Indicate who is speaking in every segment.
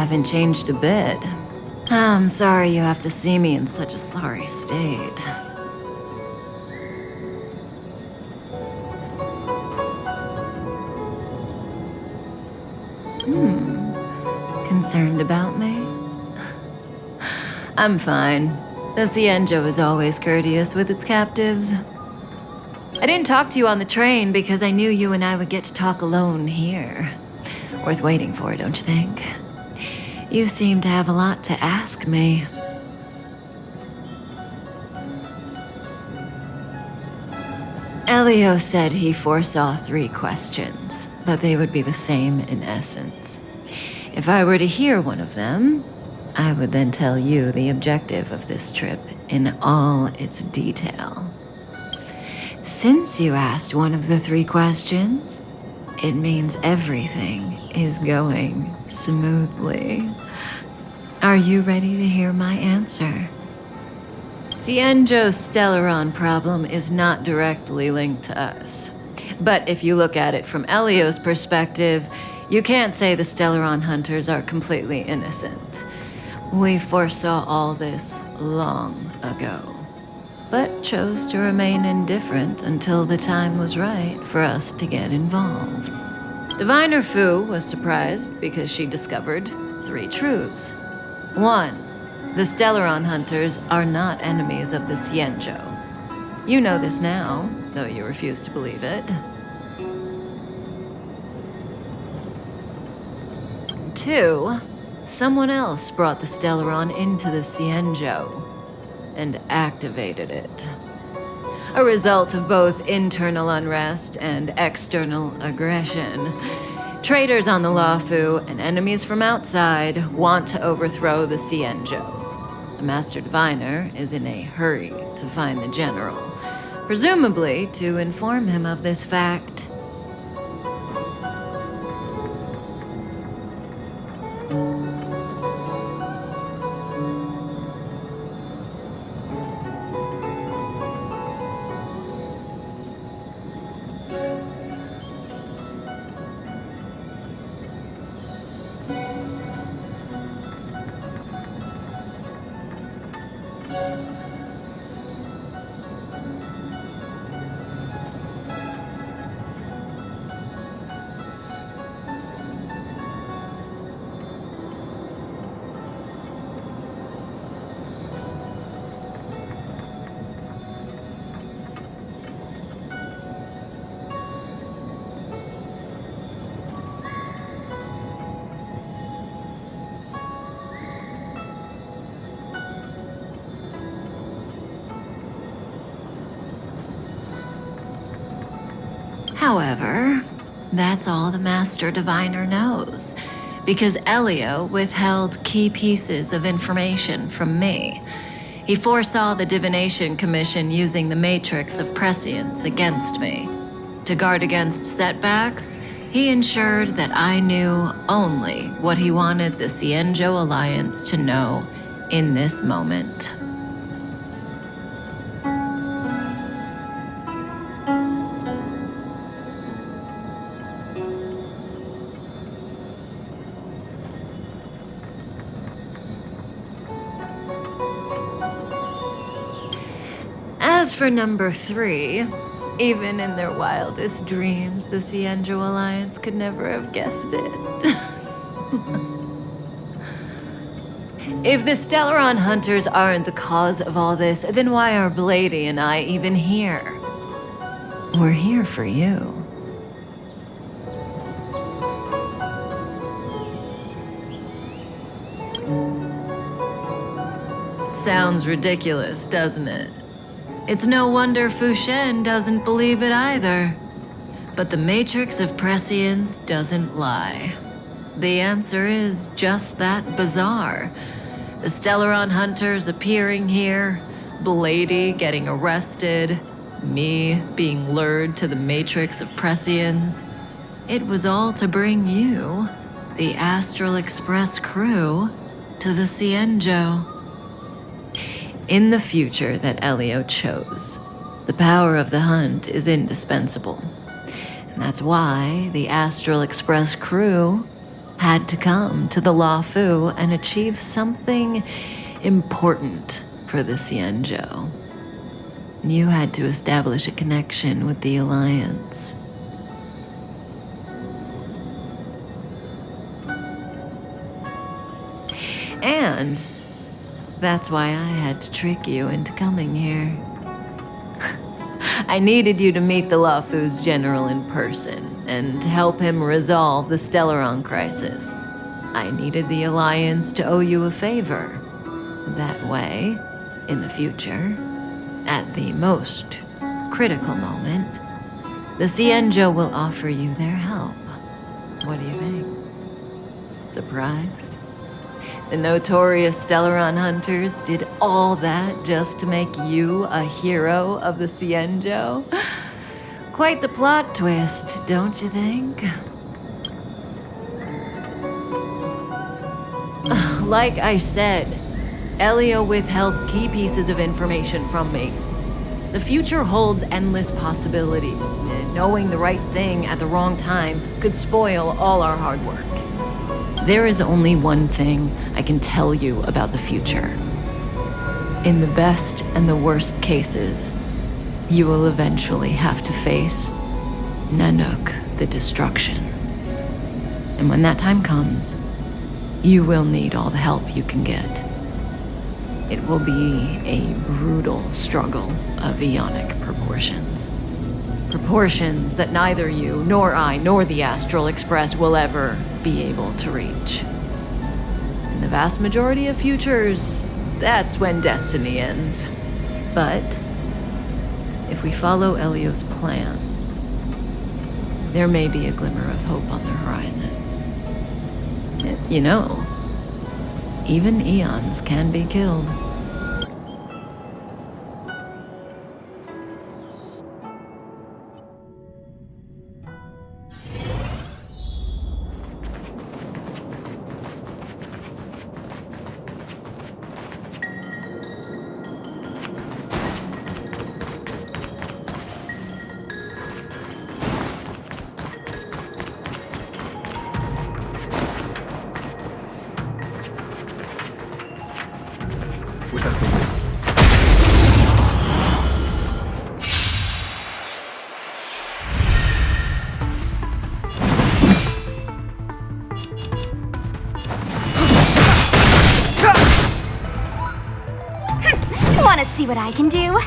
Speaker 1: haven't changed a bit. I'm sorry you have to see me in such a sorry state. Concerned about me? I'm fine. The Cienjo is always courteous with its captives. I didn't talk to you on the train because I knew you and I would get to talk alone here. Worth waiting for, don't you think? You seem to have a lot to ask me. Elio said he foresaw 3 questions, but they would be the same in essence. If I were to hear one of them, I would then tell you the objective of this trip in all its detail. Since you asked one of the 3 questions, it means everything is going smoothly. Are you ready to hear my answer? Cienjo's Stellaron problem is not directly linked to us. But if you look at it from Elio's perspective, you can't say the Stellaron hunters are completely innocent. We foresaw all this long ago, but chose to remain indifferent until the time was right for us to get involved. Diviner Fu was surprised because she discovered 3 truths. 1. The Stellaron hunters are not enemies of the Cienjo. You know this now, though you refuse to believe it. 2. Someone else brought the Stellaron into the Cienjo and activated it. A result of both internal unrest and external aggression. Traitors on the Luofu and enemies from outside want to overthrow the Cienjo. The Master Diviner is in a hurry to find the General, presumably to inform him of this fact. However, that's all the Master Diviner knows, because Elio withheld key pieces of information from me. He foresaw the Divination Commission using the Matrix of Prescience against me. To guard against setbacks, he ensured that I knew only what he wanted the Cienjo Alliance to know in this moment. As for number 3, even in their wildest dreams, the Cienjo Alliance could never have guessed it. If the Stellaron hunters aren't the cause of all this, then why are Blady and I even here? We're here for you. Sounds ridiculous, doesn't it? It's no wonder Fu Shen doesn't believe it either. But the Matrix of Prescience doesn't lie. The answer is just that bizarre. The Stellaron hunters appearing here, Blady getting arrested, me being lured to the Matrix of Prescience. It was all to bring you, the Astral Express crew, to the Cienjo. In the future that Elio chose, the power of the hunt is indispensable. And that's why the Astral Express crew had to come to the Lafu and achieve something important for the Xianzhou. You had to establish a connection with the Alliance. And that's why I had to trick you into coming here. I needed you to meet the Lafu's general in person and help him resolve the Stellaron crisis. I needed the Alliance to owe you a favor. That way, in the future, at the most critical moment, the Xianzhou will offer you their help. What do you think? Surprised? The notorious Stellaron hunters did all that just to make you a hero of the Xianzhou? Quite the plot twist, don't you think? Like I said, Elio withheld key pieces of information from me. The future holds endless possibilities. Knowing the right thing at the wrong time could spoil all our hard work. There is only one thing I can tell you about the future. In the best and the worst cases, you will eventually have to face Nanook, the destruction. And when that time comes, you will need all the help you can get. It will be a brutal struggle of Ionic proportions. Proportions that neither you, nor I, nor the Astral Express will ever be able to reach. In the vast majority of futures, that's when destiny ends. But if we follow Elio's plan, there may be a glimmer of hope on the horizon. You know, even eons can be killed.
Speaker 2: Wanna see what I can do?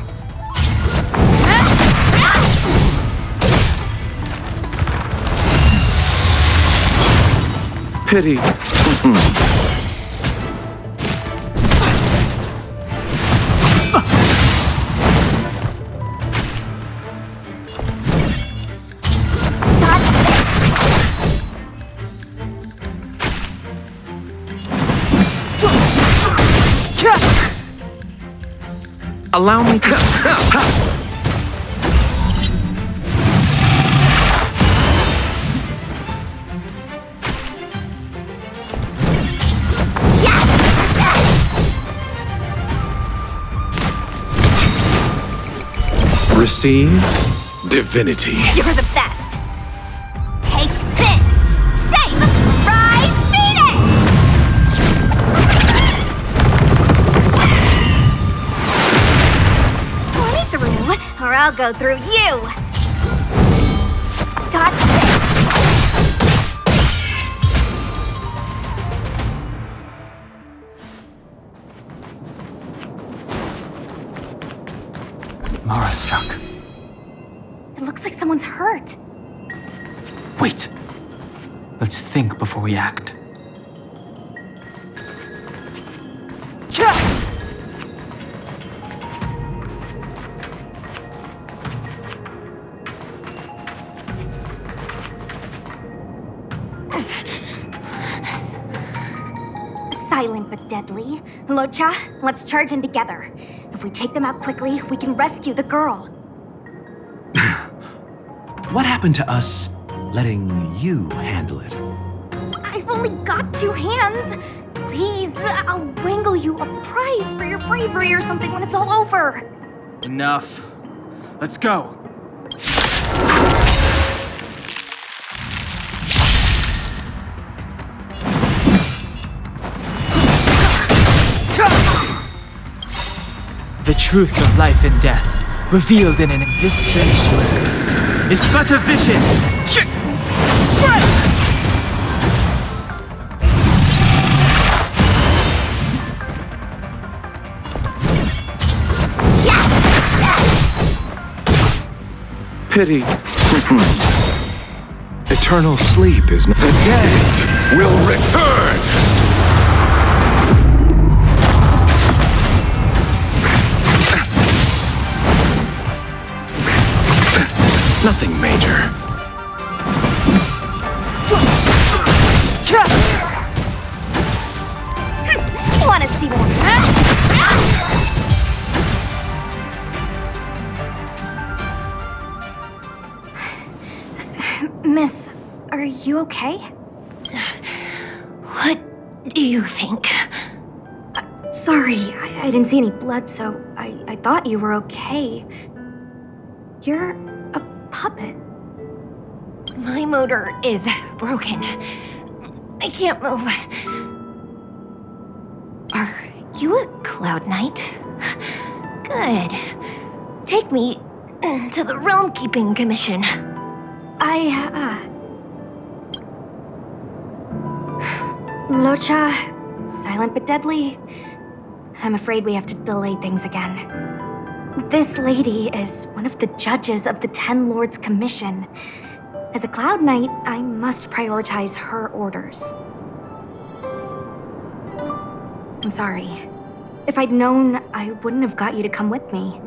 Speaker 3: Pity. Allow me to... Receive divinity.
Speaker 2: You're the best. Take this! Shape! Rise Venus! Pull me through, or I'll go through you! Dodge this!
Speaker 4: Mara struck.
Speaker 2: It looks like someone's hurt.
Speaker 4: Wait! Let's think before we act.
Speaker 2: Silent but deadly. Locha, let's charge in together. If we take them out quickly, we can rescue the girl.
Speaker 5: What happened to us letting you handle it?
Speaker 2: I've only got 2 hands. Please, I'll wangle you a prize for your bravery or something when it's all over.
Speaker 4: Enough. Let's go. truth of life and death, revealed in this sanctuary, is but a vision.
Speaker 3: Pity. Eternal sleep is not. The dead will return! Nothing major.
Speaker 2: Want to see more, huh? Miss, are you okay?
Speaker 6: What do you think?
Speaker 2: Sorry, I didn't see any blood, so I thought you were okay. You're a puppet.
Speaker 6: My motor is broken. I can't move. Are you a Cloud Knight? Good. Take me to the Realm Keeping Commission.
Speaker 2: Locha, silent but deadly. I'm afraid we have to delay things again. This lady is one of the judges of the Ten Lords Commission. As a Cloud Knight, I must prioritize her orders. I'm sorry. If I'd known, I wouldn't have got you to come with me.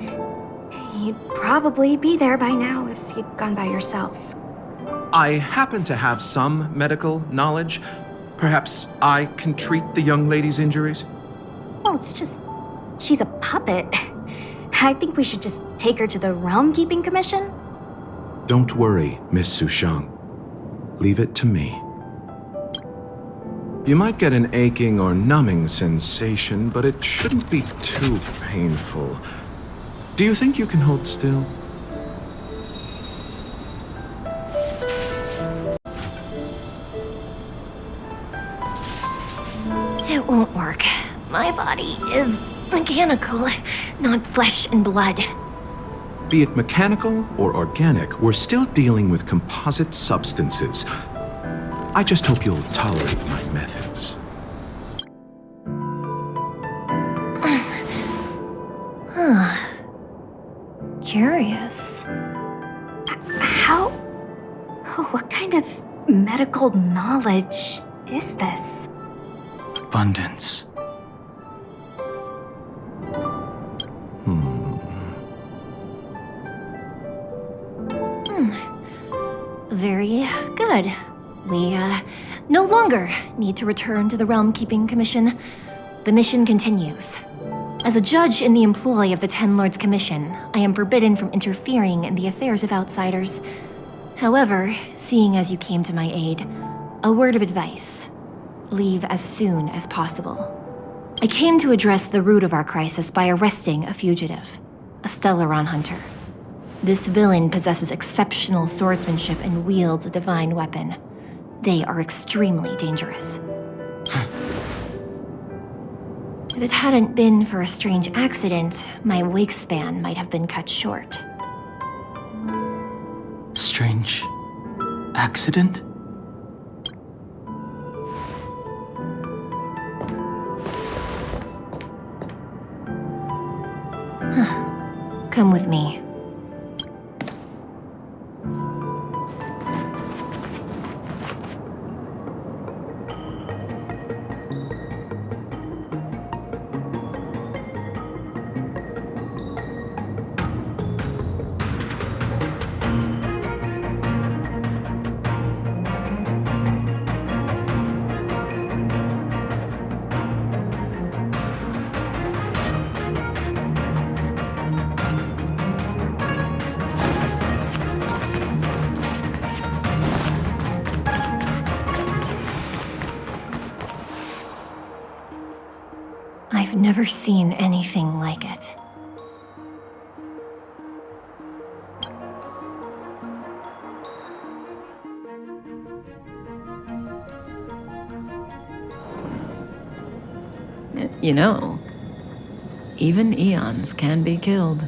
Speaker 2: You'd probably be there by now if you'd gone by yourself.
Speaker 5: I happen to have some medical knowledge. Perhaps I can treat the young lady's injuries?
Speaker 2: Well, it's just... she's a puppet. I think we should just take her to the Realm Keeping Commission.
Speaker 5: Don't worry, Miss Sushang. Leave it to me. You might get an aching or numbing sensation, but it shouldn't be too painful. Do you think you can hold still?
Speaker 6: It won't work. My body is mechanical, not flesh and blood.
Speaker 5: Be it mechanical or organic, we're still dealing with composite substances. I just hope you'll tolerate my methods.
Speaker 6: Curious.
Speaker 2: How... what kind of medical knowledge is this?
Speaker 4: Abundance.
Speaker 6: Very good. We, no longer need to return to the Realm Keeping Commission. The mission continues. As a judge in the employ of the Ten Lords Commission, I am forbidden from interfering in the affairs of outsiders. However, seeing as you came to my aid, a word of advice. Leave as soon as possible. I came to address the root of our crisis by arresting a fugitive, a Stellaron hunter. This villain possesses exceptional swordsmanship and wields a divine weapon. They are extremely dangerous. If it hadn't been for a strange accident, my wake span might have been cut short.
Speaker 4: Strange accident?
Speaker 6: Come with me. I've never seen anything like it.
Speaker 1: You know, even eons can be killed.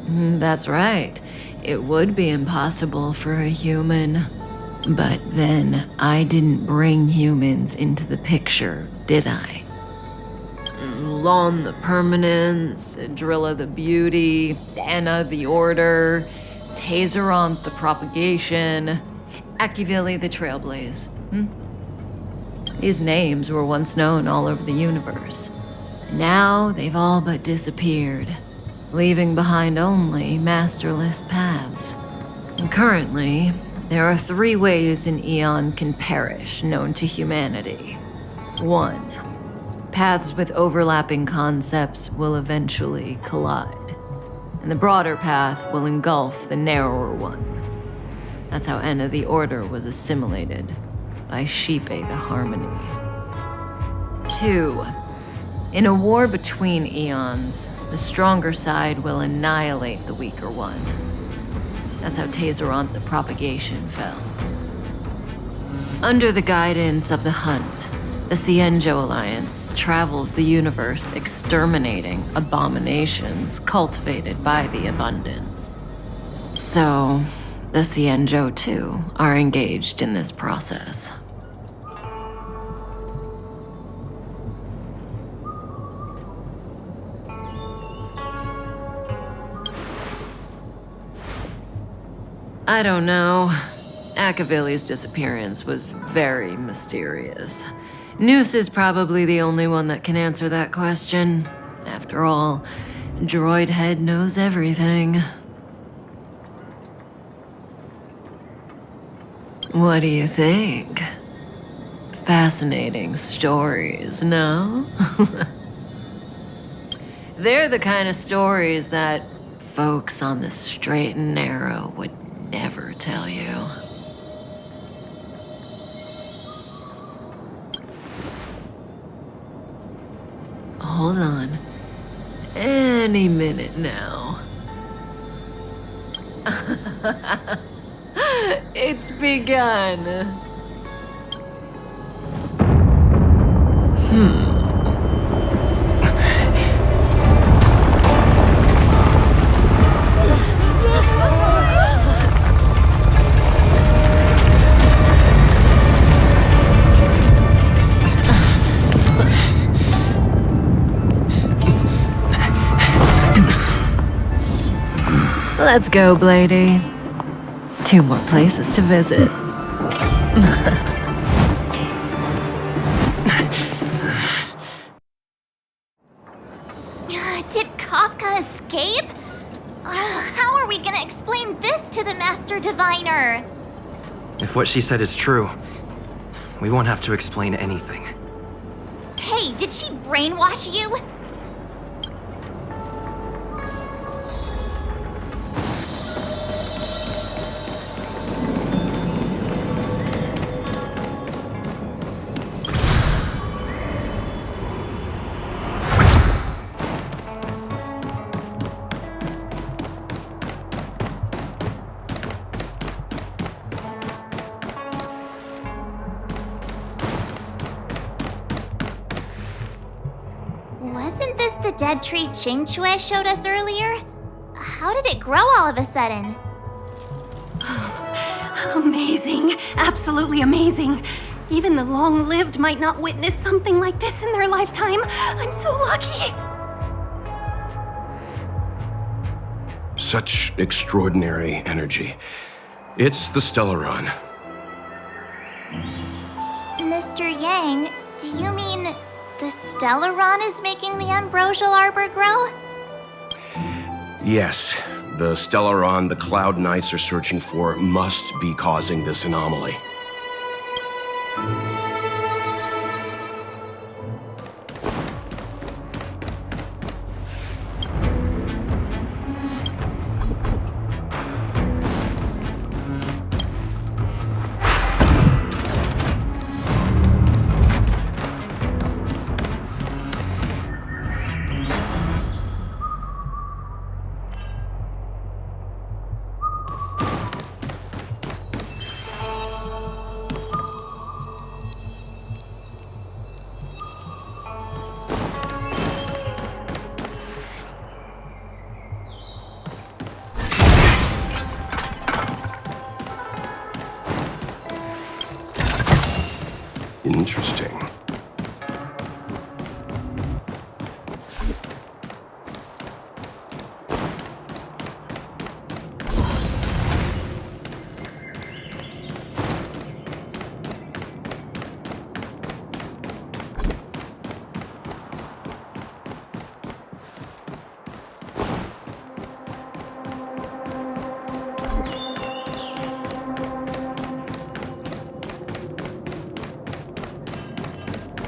Speaker 1: That's right. It would be impossible for a human. But then, I didn't bring humans into the picture, did I? Lon the Permanence, Drilla the Beauty, Anna the Order, Tazeronth the Propagation, Akivili the Trailblaze. These names were once known all over the universe. Now they've all but disappeared, leaving behind only masterless paths. And currently, there are 3 ways an eon can perish known to humanity. 1. Paths with overlapping concepts will eventually collide, and the broader path will engulf the narrower one. That's how Enna the Order was assimilated by Sheepe the Harmony. 2. In a war between eons, the stronger side will annihilate the weaker one. That's how Tazeronth the Propagation fell. Under the guidance of the Hunt, the Cienjo Alliance travels the universe exterminating abominations cultivated by the Abundance. So, the Cienjo, too, are engaged in this process. I don't know. Akavili's disappearance was very mysterious. Noose is probably the only one that can answer that question. After all, Droid Head knows everything. What do you think? Fascinating stories, no? They're the kind of stories that folks on the straight and narrow would never tell you. Hold on. Any minute now. It's begun. Let's go, Blady. 2 more places to visit.
Speaker 7: Did Kafka escape? How are we gonna explain this to the Master Diviner?
Speaker 8: If what she said is true, we won't have to explain anything.
Speaker 7: Hey, did she brainwash you? Wasn't this the dead tree Qingque showed us earlier? How did it grow all of a sudden?
Speaker 2: Amazing. Absolutely amazing. Even the long-lived might not witness something like this in their lifetime. I'm so lucky.
Speaker 3: Such extraordinary energy. It's the Stellaron.
Speaker 7: Mr. Yang, do you mean the Stellaron is making the Ambrosial Arbor grow?
Speaker 3: Yes, the Stellaron the Cloud Knights are searching for must be causing this anomaly.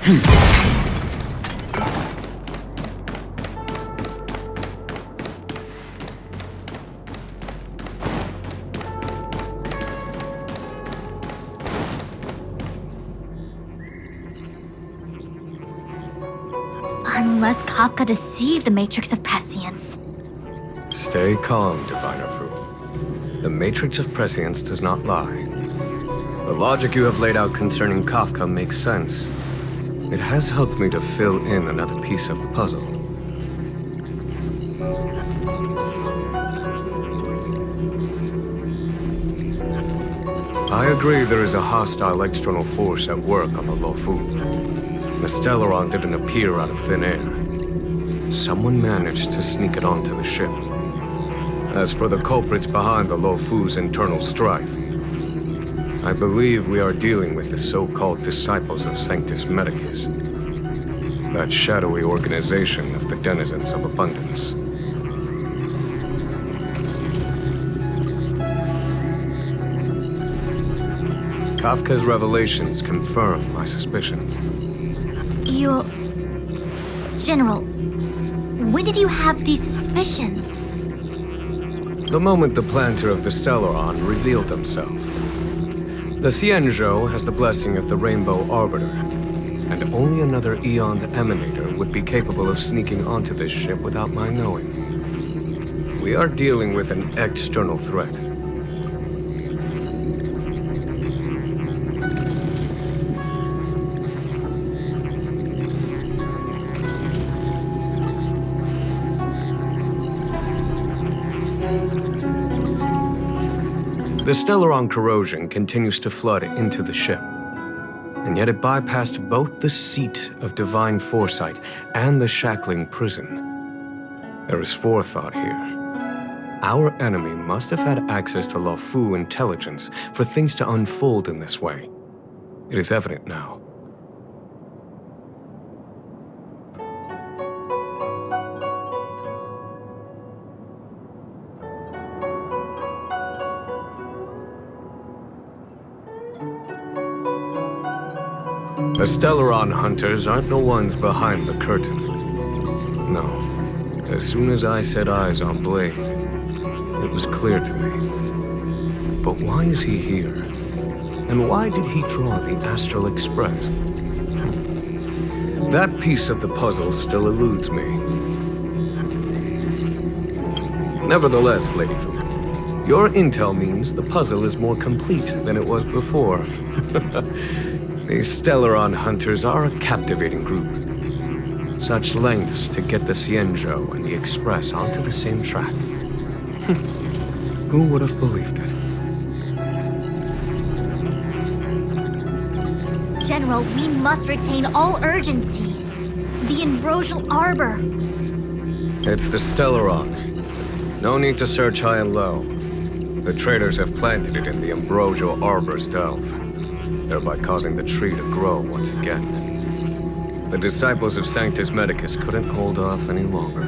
Speaker 7: Unless Kafka deceived the Matrix of Prescience.
Speaker 9: Stay calm, Diviner Fu. The Matrix of Prescience does not lie. The logic you have laid out concerning Kafka makes sense. It has helped me to fill in another piece of the puzzle. I agree there is a hostile external force at work on the Luofu. The Stellaron didn't appear out of thin air. Someone managed to sneak it onto the ship. As for the culprits behind the Luofu's internal strife, I believe we are dealing with the so-called disciples of Sanctus Medicus, that shadowy organization of the denizens of abundance. Kafka's revelations confirm my suspicions.
Speaker 7: General, when did you have these suspicions?
Speaker 9: The moment the planter of the Stellaron revealed themselves. The Xianzhou has the blessing of the Rainbow Arbiter, and only another Eon Emanator would be capable of sneaking onto this ship without my knowing. We are dealing with an external threat. The Stellaron corrosion continues to flood into the ship, and yet it bypassed both the seat of divine foresight and the shackling prison. There is forethought here. Our enemy must have had access to Luofu intelligence for things to unfold in this way. It is evident now. The Stellaron hunters aren't the ones behind the curtain. No. As soon as I set eyes on Blade, it was clear to me. But why is he here? And why did he draw the Astral Express? That piece of the puzzle still eludes me. Nevertheless, Lady Fu, your intel means the puzzle is more complete than it was before. These Stellaron hunters are a captivating group. Such lengths to get the Xianzhou and the Express onto the same track. Who would have believed it?
Speaker 7: General, we must retain all urgency. The Ambrosial Arbor.
Speaker 9: It's the Stellaron. No need to search high and low. The traders have planted it in the Ambrosial Arbor's delve, thereby causing the tree to grow once again. The disciples of Sanctus Medicus couldn't hold off any longer.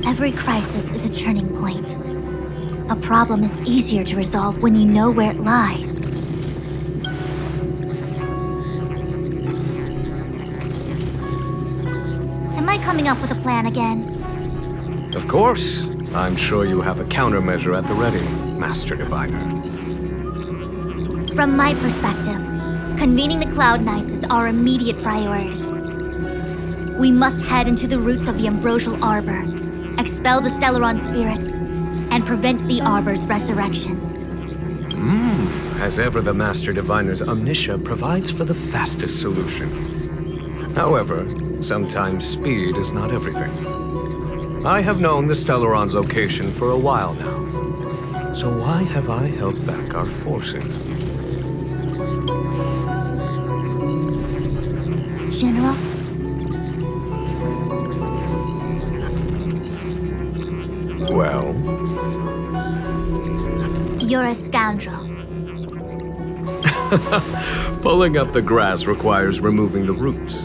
Speaker 7: Every crisis is a turning point. A problem is easier to resolve when you know where it lies. Am I coming up with a plan again?
Speaker 9: Of course. I'm sure you have a countermeasure at the ready, Master Diviner.
Speaker 7: From my perspective, convening the Cloud Knights is our immediate priority. We must head into the roots of the Ambrosial Arbor, expel the Stellaron spirits, and prevent the Arbor's resurrection.
Speaker 9: As ever, the Master Diviner's omniscia provides for the fastest solution. However, sometimes speed is not everything. I have known the Stellaron's location for a while now. So why have I held back our forces?
Speaker 7: General?
Speaker 9: Well?
Speaker 7: You're a scoundrel.
Speaker 9: Pulling up the grass requires removing the roots.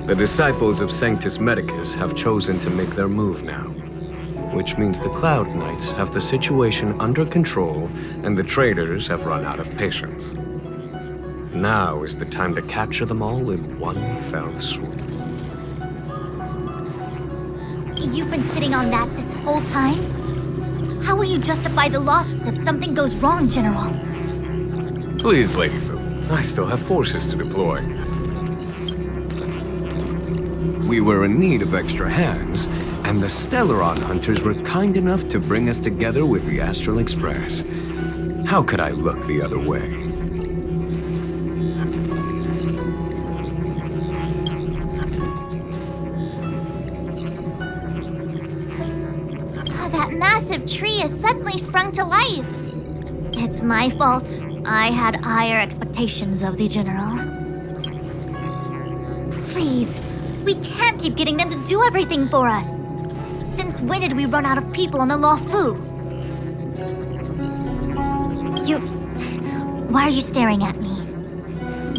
Speaker 9: The disciples of Sanctus Medicus have chosen to make their move now, which means the Cloud Knights have the situation under control and the traders have run out of patience. Now is the time to capture them all in one fell swoop.
Speaker 7: You've been sitting on that this whole time? How will you justify the losses if something goes wrong, General?
Speaker 9: Please, Lady Fu. I still have forces to deploy. We were in need of extra hands, and the Stellaron hunters were kind enough to bring us together with the Astral Express. How could I look the other way?
Speaker 7: That massive tree has suddenly sprung to life. It's my fault. I had higher expectations of the General. Please, we can't keep getting them to do everything for us. Since when did we run out of people on the Luofu? Why are you staring at me?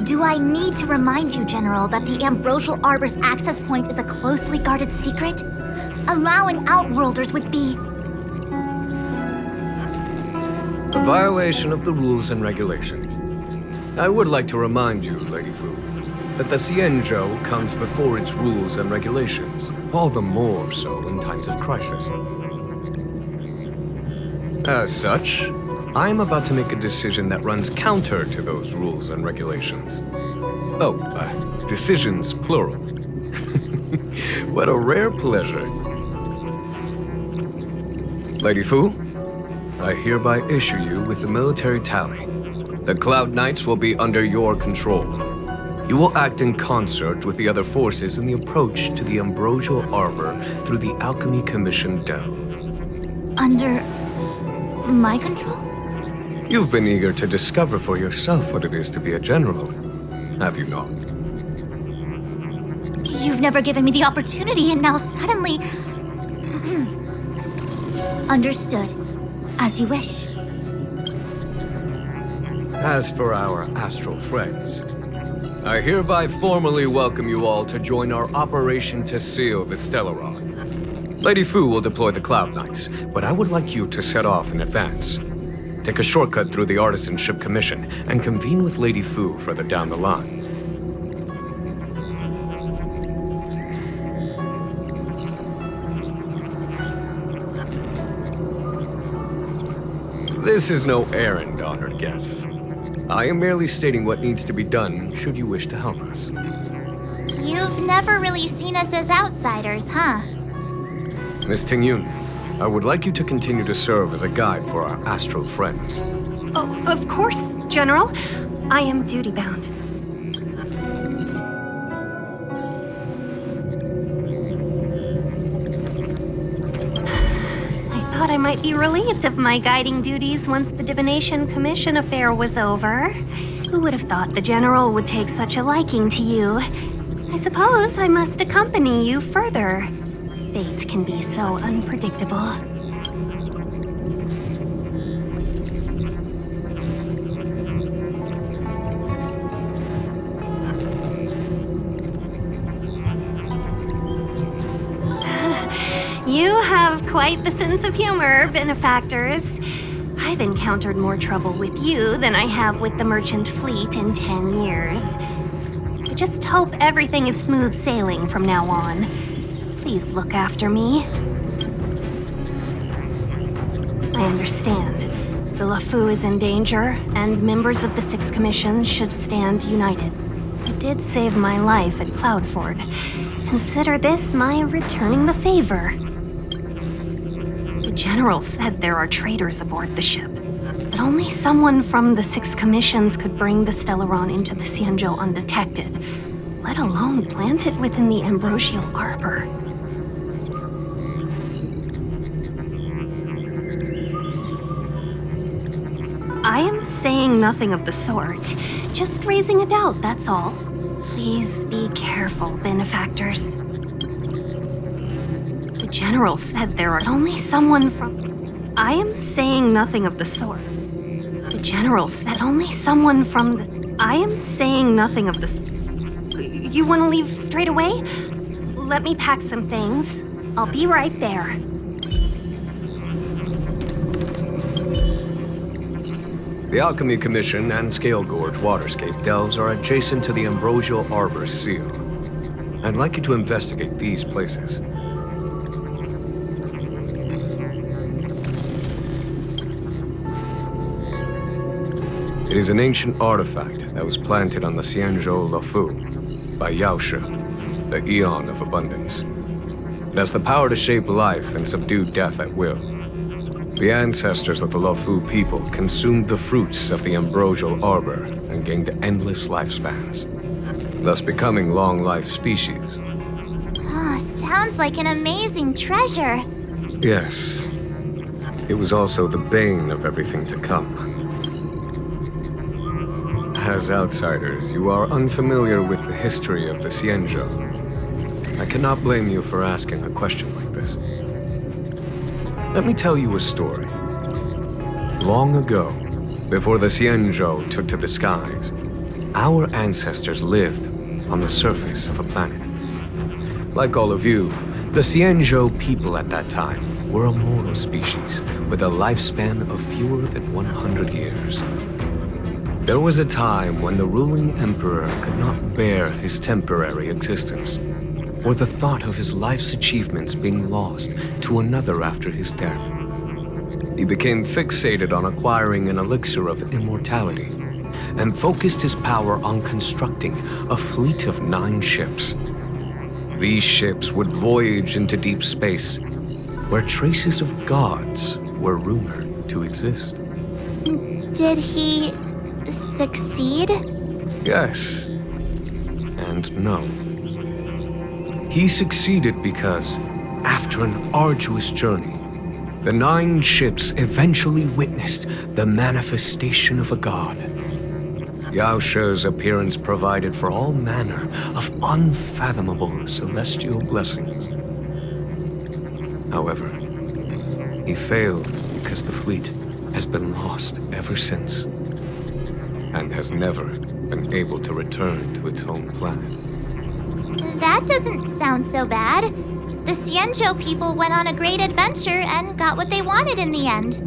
Speaker 7: Do I need to remind you, General, that the Ambrosial Arbor's access point is a closely guarded secret? Allowing Outworlders would be
Speaker 9: A violation of the rules and regulations. I would like to remind you, Lady Fu, that the Xianzhou comes before its rules and regulations, all the more so in times of crisis. As such, I am about to make a decision that runs counter to those rules and regulations. Oh, decisions plural. What a rare pleasure. Lady Fu, I hereby issue you with the military tally. The Cloud Knights will be under your control. You will act in concert with the other forces in the approach to the Ambrosial Arbor through the Alchemy Commission delve.
Speaker 7: under my control?
Speaker 9: You've been eager to discover for yourself what it is to be a general, have you not?
Speaker 7: You've never given me the opportunity, and now suddenly... Understood. As you wish.
Speaker 9: As for our astral friends, I hereby formally welcome you all to join our operation to seal the Stellaron. Lady Fu will deploy the Cloud Knights, but I would like you to set off in advance. Take a shortcut through the Artisanship Commission and convene with Lady Fu further down the line. This is no errand, honored guests. I am merely stating what needs to be done should you wish to help us.
Speaker 7: You've never really seen us as outsiders, huh?
Speaker 9: Miss Tingyun, I would like you to continue to serve as a guide for our astral friends.
Speaker 2: Oh, of course, General. I am duty-bound. I might be relieved of my guiding duties once the Divination Commission affair was over. Who would have thought the General would take such a liking to you? I suppose I must accompany you further. Fate can be so unpredictable. You have quite the sense of humor, benefactors. I've encountered more trouble with you than I have with the merchant fleet in 10 years. I just hope everything is smooth sailing from now on. Please look after me. I understand. The Luofu is in danger, and members of the Sixth Commission should stand united. You did save my life at Cloudford. Consider this my returning the favor. The General said there are traitors aboard the ship, but only someone from the Six Commissions could bring the Stellaron into the Xianzhou undetected, let alone plant it within the Ambrosial Arbor. I am saying nothing of the sort, just raising a doubt, that's all. Please be careful, benefactors. The General said there are only someone from... I am saying nothing of the sort. The General said only someone from the... I am saying nothing of the... You want to leave straight away? Let me pack some things. I'll be right there.
Speaker 9: The Alchemy Commission and Scale Gorge Waterscape delves are adjacent to the Ambrosial Arbor Seal. I'd like you to investigate these places. It is an ancient artifact that was planted on the Xianzhou Luofu by Yaoshe, the Eon of Abundance. It has the power to shape life and subdue death at will. The ancestors of the Luofu people consumed the fruits of the Ambrosial Arbor and gained endless lifespans, thus becoming long-life species.
Speaker 7: Ah, sounds like an amazing treasure.
Speaker 9: Yes. It was also the bane of everything to come. As outsiders, you are unfamiliar with the history of the Xianzhou. I cannot blame you for asking a question like this. Let me tell you a story. Long ago, before the Xianzhou took to the skies, our ancestors lived on the surface of a planet. Like all of you, the Xianzhou people at that time were a mortal species with a lifespan of fewer than 100 years. There was a time when the ruling emperor could not bear his temporary existence, or the thought of his life's achievements being lost to another after his death. He became fixated on acquiring an elixir of immortality, and focused his power on constructing a fleet of 9 ships. These ships would voyage into deep space, where traces of gods were rumored to exist.
Speaker 7: Did he succeed?
Speaker 9: Yes, and no. He succeeded because, after an arduous journey, the 9 ships eventually witnessed the manifestation of a god. Yaoshe's appearance provided for all manner of unfathomable celestial blessings. However, he failed because the fleet has been lost ever since, and has never been able to return to its home planet.
Speaker 7: That doesn't sound so bad. The Xianzhou people went on a great adventure and got what they wanted in the end.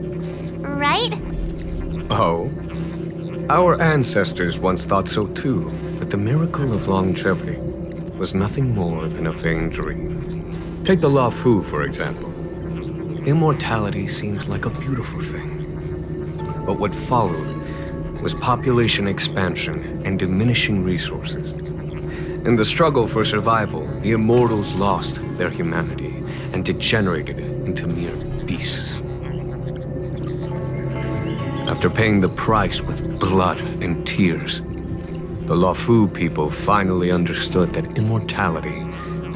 Speaker 7: Right?
Speaker 9: Oh? Our ancestors once thought so too, but the miracle of longevity was nothing more than a vain dream. Take the Luofu, for example. Immortality seemed like a beautiful thing. But what followed was population expansion and diminishing resources. In the struggle for survival, the immortals lost their humanity and degenerated into mere beasts. After paying the price with blood and tears, the Luofu people finally understood that immortality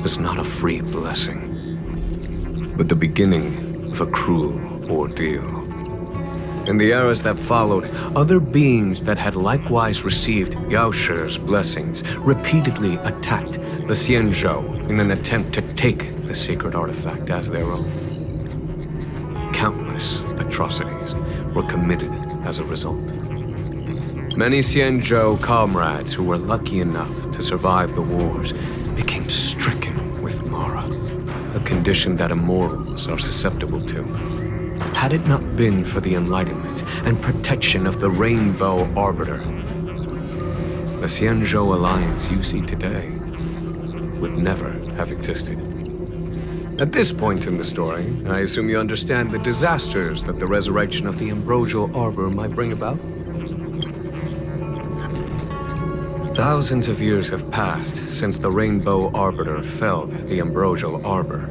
Speaker 9: was not a free blessing, but the beginning of a cruel ordeal. In the eras that followed, other beings that had likewise received Yaoshe's blessings repeatedly attacked the Xianzhou in an attempt to take the sacred artifact as their own. Countless atrocities were committed as a result. Many Xianzhou comrades who were lucky enough to survive the wars became stricken with Mara, a condition that immortals are susceptible to. Had it not been for the enlightenment and protection of the Rainbow Arbiter, the Xianzhou Alliance you see today would never have existed. At this point in the story, I assume you understand the disasters that the resurrection of the Ambrosial Arbor might bring about? Thousands of years have passed since the Rainbow Arbiter felled the Ambrosial Arbor.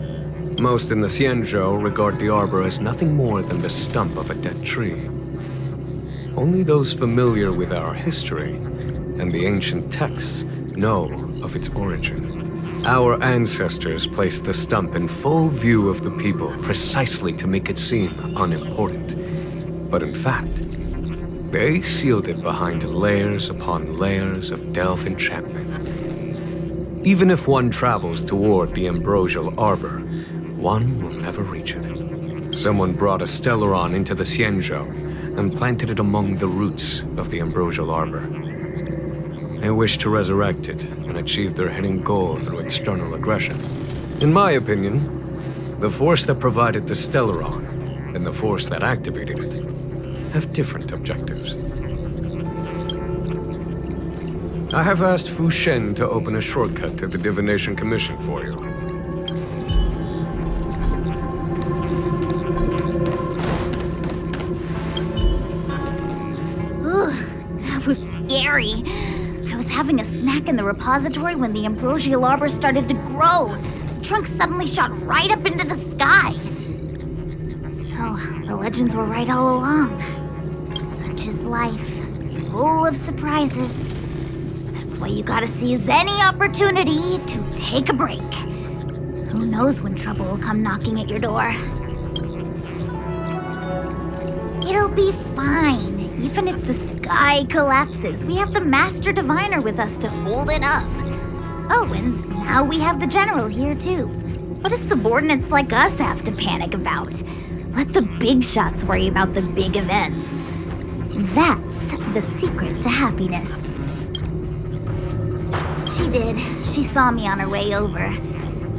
Speaker 9: Most in the Xianzhou regard the arbor as nothing more than the stump of a dead tree. Only those familiar with our history and the ancient texts know of its origin. Our ancestors placed the stump in full view of the people precisely to make it seem unimportant. But in fact, they sealed it behind layers upon layers of delve enchantment. Even if one travels toward the Ambrosial Arbor, one will never reach it. Someone brought a Stellaron into the Xianzhou and planted it among the roots of the Ambrosial Arbor. They wish to resurrect it and achieve their hidden goal through external aggression. In my opinion, the force that provided the Stellaron and the force that activated it have different objectives. I have asked Fu Shen to open a shortcut to the Divination Commission for you.
Speaker 7: Ooh, that was scary. I was having a snack in the repository when the ambrosial arbor started to grow. The trunk suddenly shot right up into the sky. So, the legends were right all along. Such is life, full of surprises. That's why you gotta seize any opportunity to take a break. Who knows when trouble will come knocking at your door? It'll be fine. Even if the sky collapses, we have the Master Diviner with us to hold it up. Oh, and now we have the General here too. What do subordinates like us have to panic about? Let the big shots worry about the big events. That's the secret to happiness. She did. She saw me on her way over.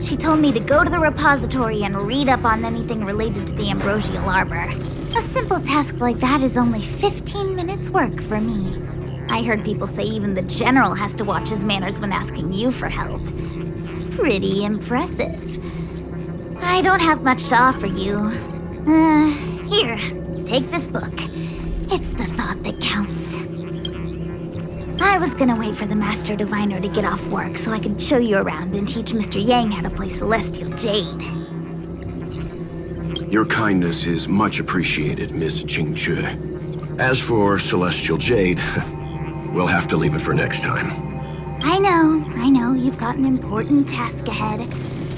Speaker 7: She told me to go to the repository and read up on anything related to the ambrosial arbor. A simple task like that is only 15 minutes work for me. I heard people say even the General has to watch his manners when asking you for help. Pretty impressive. I don't have much to offer you. Here, take this book. It's the thought that counts. I was gonna wait for the Master Diviner to get off work so I could show you around and teach Mr. Yang how to play Celestial Jade.
Speaker 3: Your kindness is much appreciated, Miss Jingzhe. As for Celestial Jade, we'll have to leave it for next time.
Speaker 7: I know, you've got an important task ahead.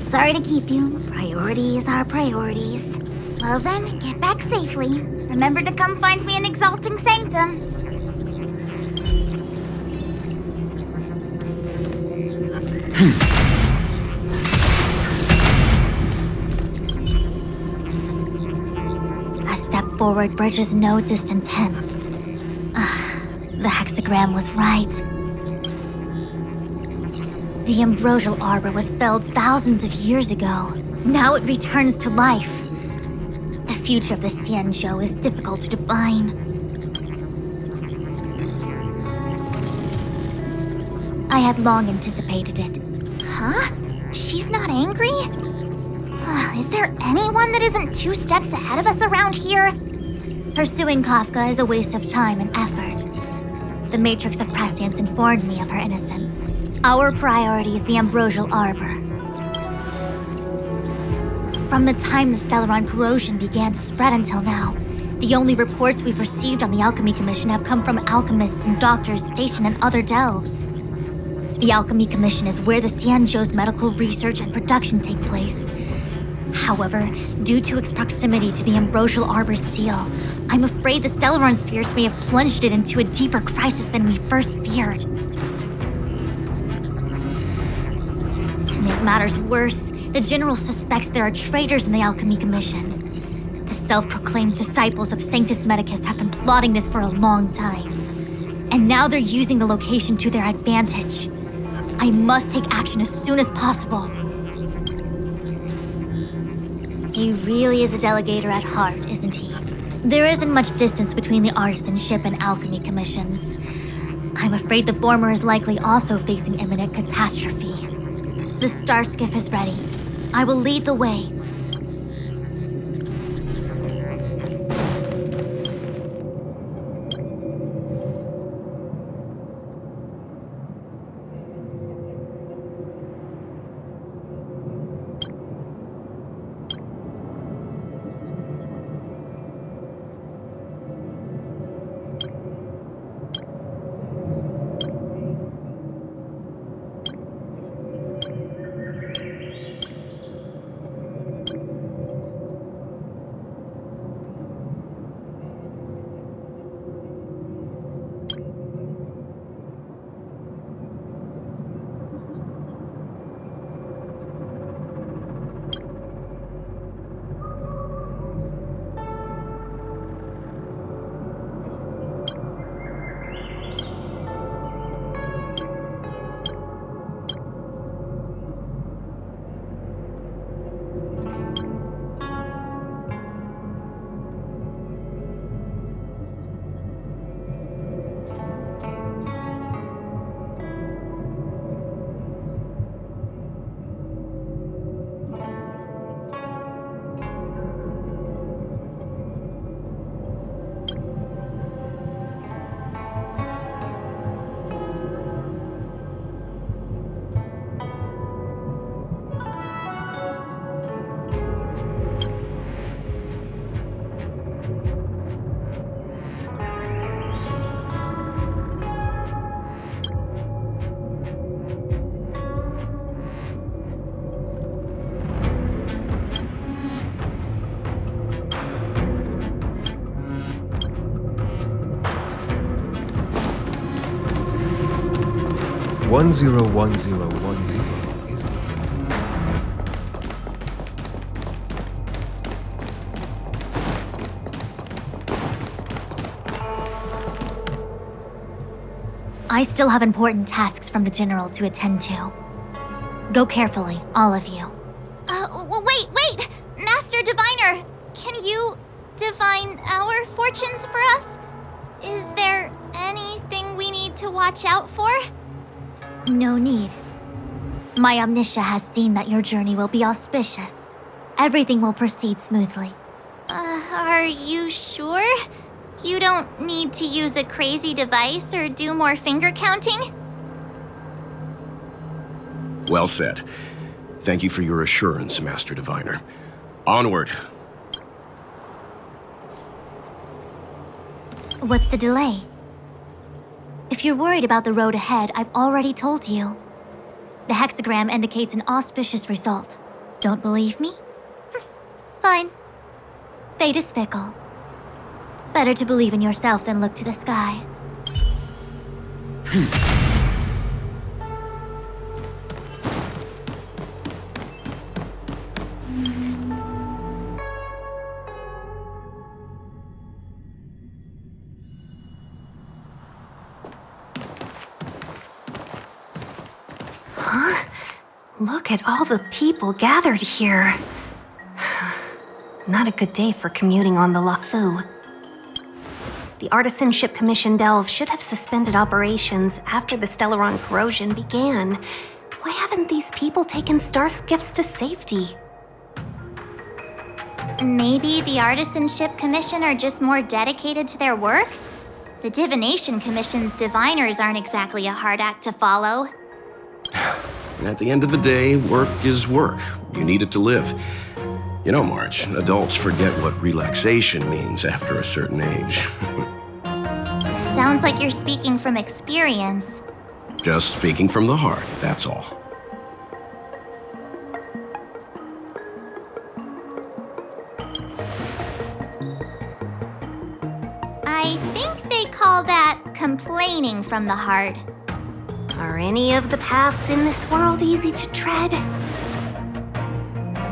Speaker 7: Sorry to keep you. Priorities are priorities. Well then, get back safely. Remember to come find me in Exalting Sanctum. A step forward bridges no distance hence. The hexagram was right. The ambrosial arbor was felled thousands of years ago. Now it returns to life. The future of the Xianzhou is difficult to define. I had long anticipated it. Huh? She's not angry? Is there anyone that isn't 2 steps ahead of us around here? Pursuing Kafka is a waste of time and effort. The Matrix of Prescience informed me of her innocence. Our priority is the ambrosial arbor. From the time the Stellaron corrosion began to spread until now, the only reports we've received on the Alchemy Commission have come from alchemists and doctors stationed in other delves. The Alchemy Commission is where the Xianzhou's medical research and production take place. However, due to its proximity to the ambrosial arbor's seal, I'm afraid the Stellaron spirits may have plunged it into a deeper crisis than we first feared. To make matters worse, the General suspects there are traitors in the Alchemy Commission. The self-proclaimed disciples of Sanctus Medicus have been plotting this for a long time. And now they're using the location to their advantage. I must take action as soon as possible. He really is a delegator at heart, isn't he? There isn't much distance between the artisanship and alchemy commissions. I'm afraid the former is likely also facing imminent catastrophe. The star skiff is ready. I will lead the way.
Speaker 9: 101010 is the...
Speaker 7: I still have important tasks from the General to attend to. Go carefully, all of you. Wait! Master Diviner! Can you divine our fortunes for us? Is there anything we need to watch out for? No need. My Omniscia has seen that your journey will be auspicious. Everything will proceed smoothly. Are you sure? You don't need to use a crazy device or do more finger counting?
Speaker 3: Well said. Thank you for your assurance, Master Diviner. Onward.
Speaker 7: What's the delay? If you're worried about the road ahead, I've already told you. The hexagram indicates an auspicious result. Don't believe me? Fine. Fate is fickle. Better to believe in yourself than look to the sky.
Speaker 2: Look at all the people gathered here. Not a good day for commuting on the LaFou. The Artisanship Commission Delve should have suspended operations after the Stellaron corrosion began. Why haven't these people taken star skiffs to safety?
Speaker 7: Maybe the Artisanship Commission are just more dedicated to their work? The Divination Commission's diviners aren't exactly a hard act to follow.
Speaker 3: At the end of the day, work is work. You need it to live. You know, March, adults forget what relaxation means after a certain age.
Speaker 7: Sounds like you're speaking from experience.
Speaker 3: Just speaking from the heart, that's all.
Speaker 7: I think they call that complaining from the heart.
Speaker 2: Are any of the paths in this world easy to tread?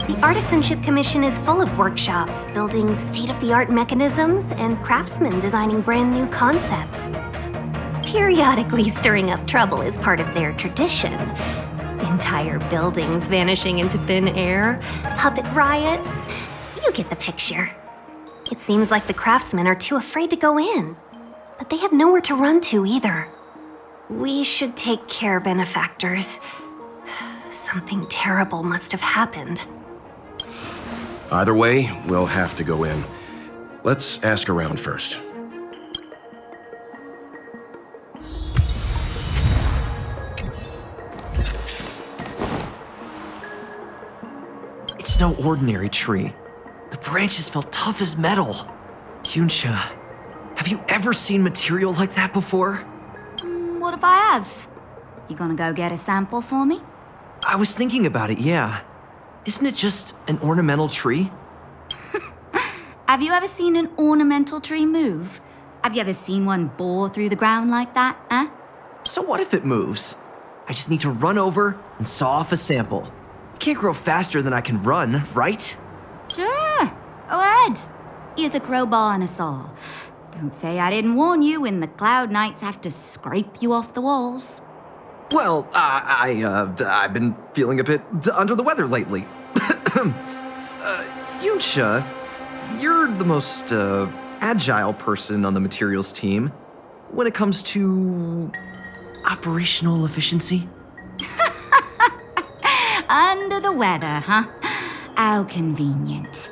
Speaker 2: The Artisanship Commission is full of workshops, building state-of-the-art mechanisms, and craftsmen designing brand new concepts. Periodically stirring up trouble is part of their tradition. Entire buildings vanishing into thin air, puppet riots. You get the picture. It seems like the craftsmen are too afraid to go in, but they have nowhere to run to either. We should take care, benefactors. Something terrible must have happened.
Speaker 3: Either way, we'll have to go in. Let's ask around first.
Speaker 4: It's no ordinary tree. The branches felt tough as metal. Yunsha, have you ever seen material like that before?
Speaker 10: What if I have? You gonna go get a sample for me?
Speaker 4: I was thinking about it, yeah. Isn't it just an ornamental tree?
Speaker 10: Have you ever seen an ornamental tree move? Have you ever seen one bore through the ground like that, huh?
Speaker 4: So what if it moves? I just need to run over and saw off a sample. It can't grow faster than I can run, right?
Speaker 10: Sure, go ahead. Here's a crowbar and a saw. Don't say I didn't warn you when the Cloud Knights have to scrape you off the walls.
Speaker 4: Well, I've been feeling a bit under the weather lately. Yunsha, you're the most agile person on the materials team when it comes to operational efficiency.
Speaker 10: Under the weather, huh? How convenient.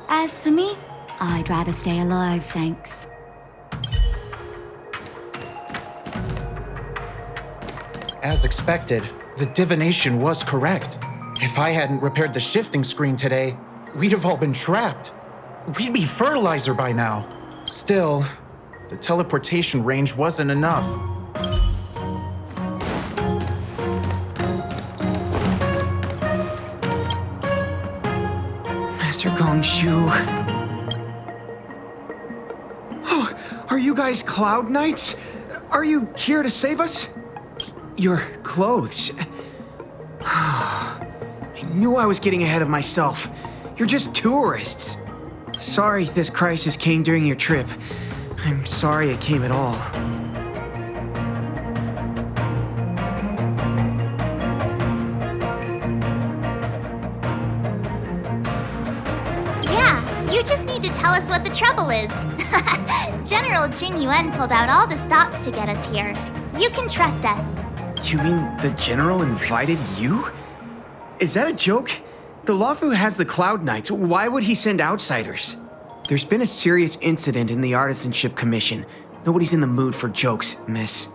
Speaker 10: As for me, I'd rather stay alive, thanks.
Speaker 11: As expected, the divination was correct. If I hadn't repaired the shifting screen today, we'd have all been trapped. We'd be fertilizer by now. Still, the teleportation range wasn't enough.
Speaker 4: Master Gongshu.
Speaker 12: Oh, are you guys Cloud Knights? Are you here to save us? You're clothes. I knew I was getting ahead of myself. You're just tourists. Sorry this crisis came during your trip. I'm sorry it came at all.
Speaker 13: Yeah, you just need to tell us what the trouble is. General Jin Yuan pulled out all the stops to get us here. You can trust us.
Speaker 12: You mean the General invited you? Is that a joke? The Luofu has the Cloud Knights. Why would he send outsiders? There's been a serious incident in the Artisanship Commission. Nobody's in the mood for jokes, miss.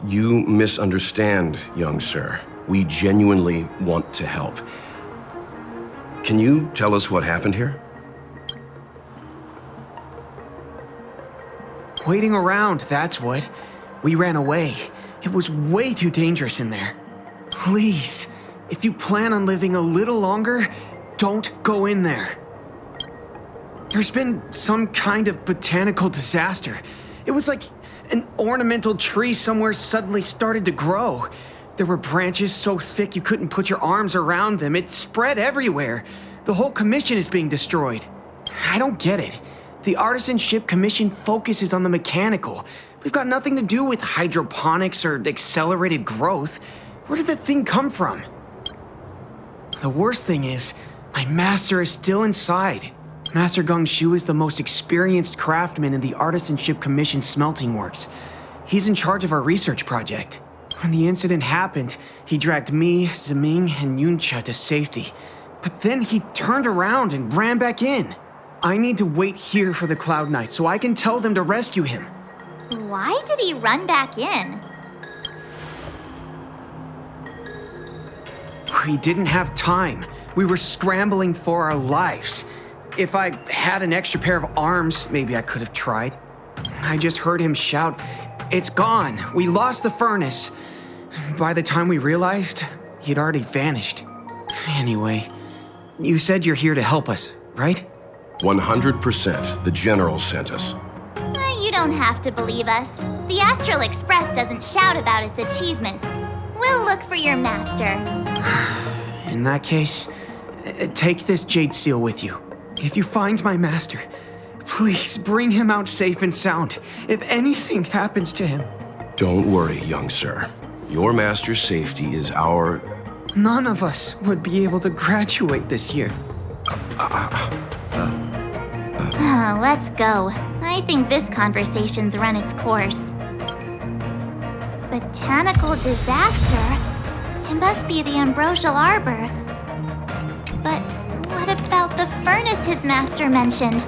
Speaker 3: You misunderstand, young sir. We genuinely want to help. Can you tell us what happened here?
Speaker 12: Waiting around, that's what. We ran away. It was way too dangerous in there. Please, if you plan on living a little longer, don't go in there. There's been some kind of botanical disaster. It was like an ornamental tree somewhere suddenly started to grow. There were branches so thick you couldn't put your arms around them. It spread everywhere. The whole commission is being destroyed. I don't get it. The Artisanship Commission focuses on the mechanical. We've got nothing to do with hydroponics or accelerated growth. Where did that thing come from? The worst thing is, my master is still inside. Master Gong Shu is the most experienced craftsman in the Artisanship Commission smelting works. He's in charge of our research project. When the incident happened, he dragged me, Zeming, and Yuncha to safety. But then he turned around and ran back in. I need to wait here for the Cloud Knight so I can tell them to rescue him.
Speaker 13: Why did he run back in?
Speaker 12: We didn't have time. We were scrambling for our lives. If I had an extra pair of arms, maybe I could have tried. I just heard him shout, "It's gone! We lost the furnace!" By the time we realized, he'd already vanished. Anyway, you said you're here to help us, right?
Speaker 3: 100%. The General sent us.
Speaker 13: You don't have to believe us. The Astral Express doesn't shout about its achievements. We'll look for your master.
Speaker 12: In that case, take this jade seal with you. If you find my master, please bring him out safe and sound. If anything happens to him.
Speaker 3: Don't worry, young sir. Your master's safety is our...
Speaker 12: None of us would be able to graduate this year.
Speaker 13: Let's go. I think this conversation's run its course. Botanical disaster? It must be the Ambrosial Arbor. But what about the furnace his master mentioned?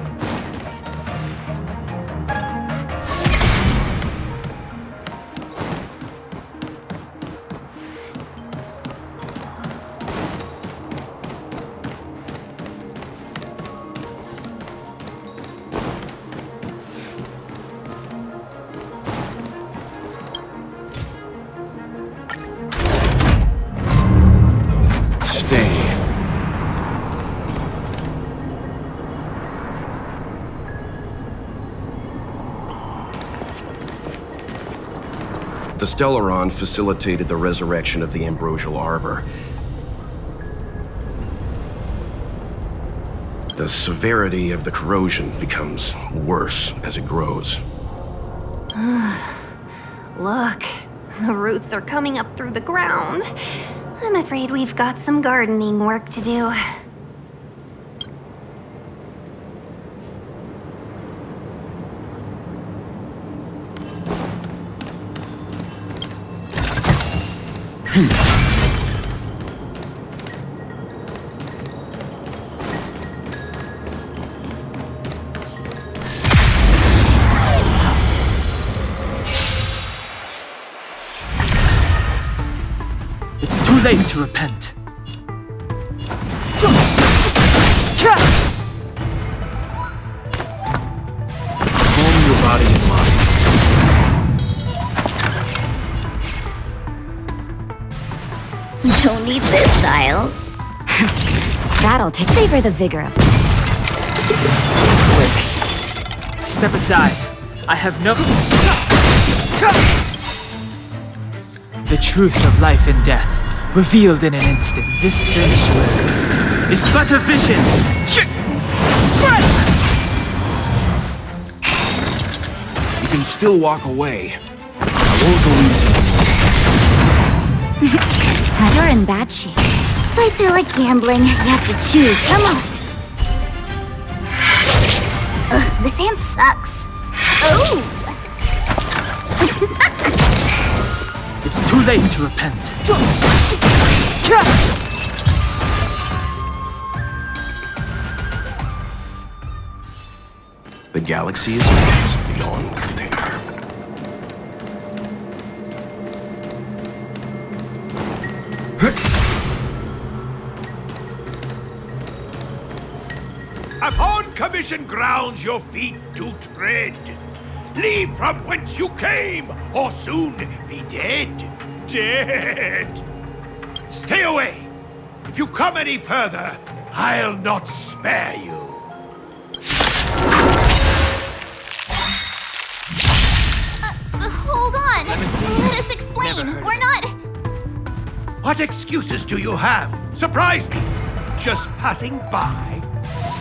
Speaker 3: The Stellaron facilitated the resurrection of the Ambrosial Arbor. The severity of the corrosion becomes worse as it grows.
Speaker 2: Look, the roots are coming up through the ground. I'm afraid we've got some gardening work to do.
Speaker 14: It's too late to repent. Calm your body and mind.
Speaker 2: Don't need this style. That'll take. Savor the vigor of
Speaker 14: Quick. Step aside. I have no... The truth of life and death, revealed in an instant. This sanctuary is but a vision.
Speaker 3: You can still walk away. I won't go easy.
Speaker 7: You're in bad shape. Fights are like gambling. You have to choose. Come on. Ugh, this hand sucks. Oh!
Speaker 14: It's too late to repent.
Speaker 3: The galaxy is yours beyond compare.
Speaker 15: Upon commission grounds your feet do tread. Leave from whence you came, or soon be dead. Dead. Stay away. If you come any further, I'll not spare you.
Speaker 13: Hold on. Let us explain. We're not...
Speaker 15: What excuses do you have? Surprise me. Just passing by,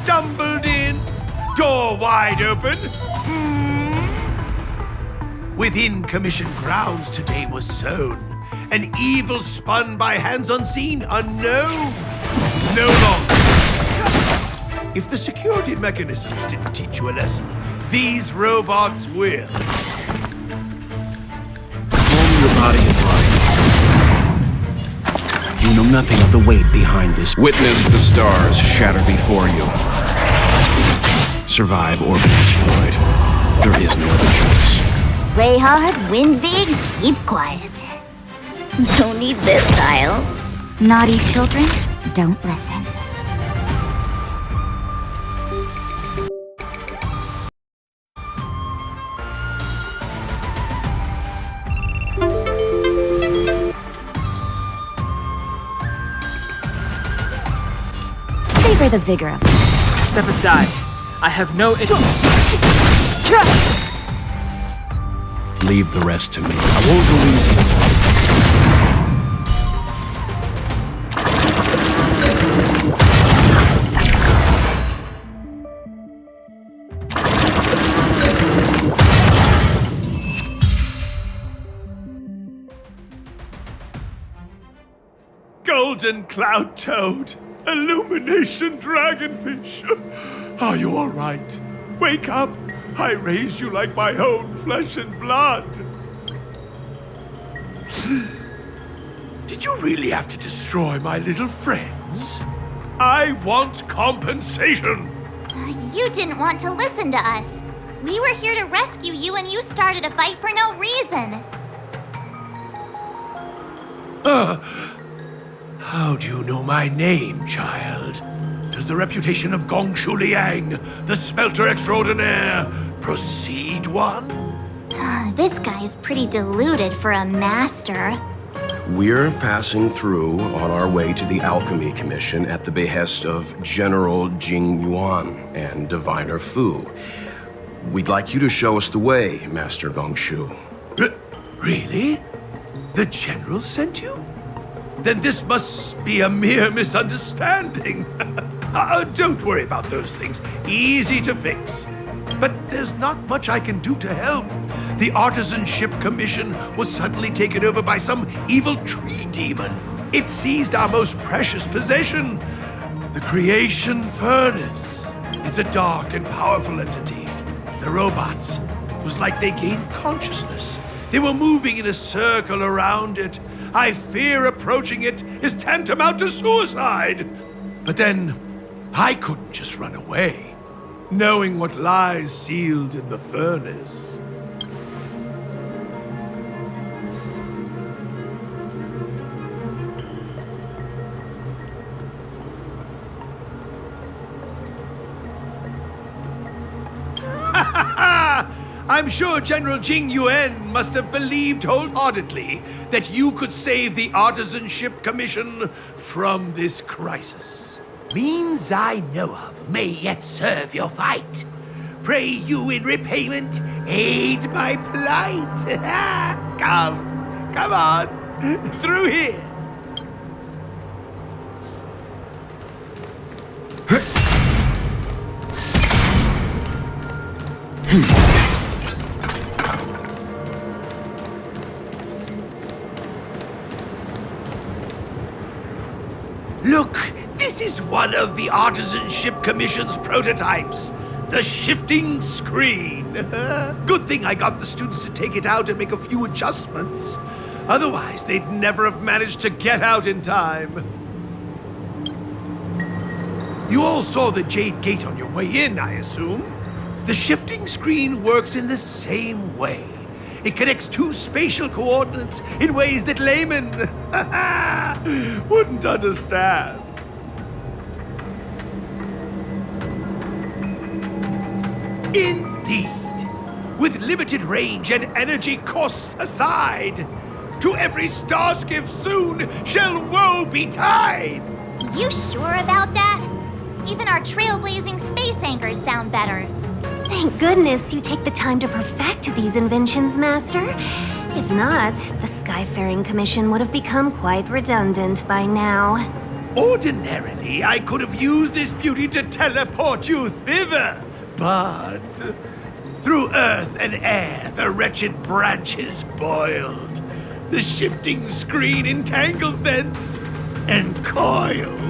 Speaker 15: stumbled in, door wide open. Within commission grounds today was sown an evil spun by hands unseen, unknown. No longer. If the security mechanisms didn't teach you a lesson, these robots will.
Speaker 3: Calm your body and mind. You know nothing of the weight behind this. Witness the stars shatter before you. Survive or be destroyed. There is no other choice.
Speaker 7: Play hard, win big, keep quiet. Don't need this style. Naughty children, don't listen. Savor the vigor of it.
Speaker 14: Step aside. I have no...
Speaker 3: Leave the rest to me. I won't go easy.
Speaker 15: Golden cloud toad, illumination dragonfish. Are you all right? Wake up. I raised you like my own flesh and blood. Did you really have to destroy my little friends? I want compensation.
Speaker 13: You didn't want to listen to us. We were here to rescue you and you started a fight for no reason.
Speaker 15: How do you know my name, child? Does the reputation of Gongshu Liang, the smelter extraordinaire, precede one?
Speaker 13: This guy's pretty deluded for a master.
Speaker 3: We're passing through on our way to the Alchemy Commission at the behest of General Jing Yuan and Diviner Fu. We'd like you to show us the way, Master Gongshu.
Speaker 15: Really? The General sent you? Then this must be a mere misunderstanding. Don't worry about those things. Easy to fix. But there's not much I can do to help. The Artisanship Commission was suddenly taken over by some evil tree demon. It seized our most precious possession, the Creation Furnace. It's a dark and powerful entity. The robots, it was like they gained consciousness. They were moving in a circle around it. I fear approaching it is tantamount to suicide. But then, I couldn't just run away, knowing what lies sealed in the furnace. I'm sure General Jing Yuan must have believed wholeheartedly that you could save the Artisanship Commission from this crisis. Means I know of may yet serve your fight. Pray you in repayment aid my plight. Come on. Through here. Look, this is one of the Artisanship Commission's prototypes. The shifting screen. Good thing I got the students to take it out and make a few adjustments. Otherwise, they'd never have managed to get out in time. You all saw the Jade Gate on your way in, I assume? The shifting screen works in the same way. It connects two spatial coordinates in ways that laymen wouldn't understand. Indeed. With limited range and energy costs aside, to every star skiff soon shall woe betide!
Speaker 13: You sure about that? Even our trailblazing space anchors sound better.
Speaker 16: Thank goodness you take the time to perfect these inventions, Master. If not, the Skyfaring Commission would have become quite redundant by now.
Speaker 15: Ordinarily, I could have used this beauty to teleport you thither, but through earth and air the wretched branches boiled, the shifting screen entangled thence and coiled.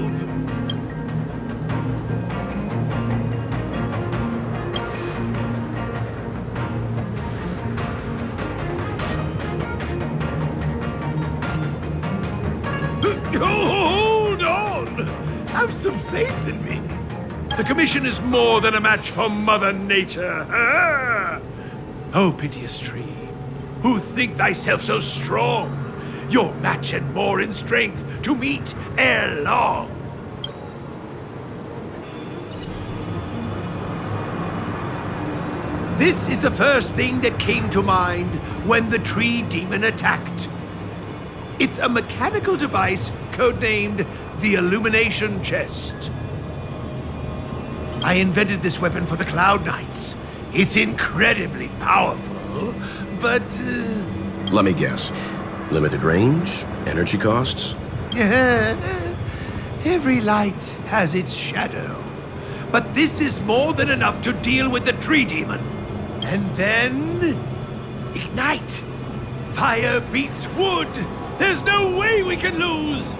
Speaker 15: Hold on! Have some faith in me. The Commission is more than a match for Mother Nature. Oh, piteous tree, who think thyself so strong, your match and more in strength to meet ere long. This is the first thing that came to mind when the tree demon attacked. It's a mechanical device codenamed the Illumination Chest. I invented this weapon for the Cloud Knights. It's incredibly powerful, but...
Speaker 3: Let me guess. Limited range? Energy costs?
Speaker 15: Every light has its shadow. But this is more than enough to deal with the tree demon. And then... ignite! Fire beats wood! There's no way we can lose!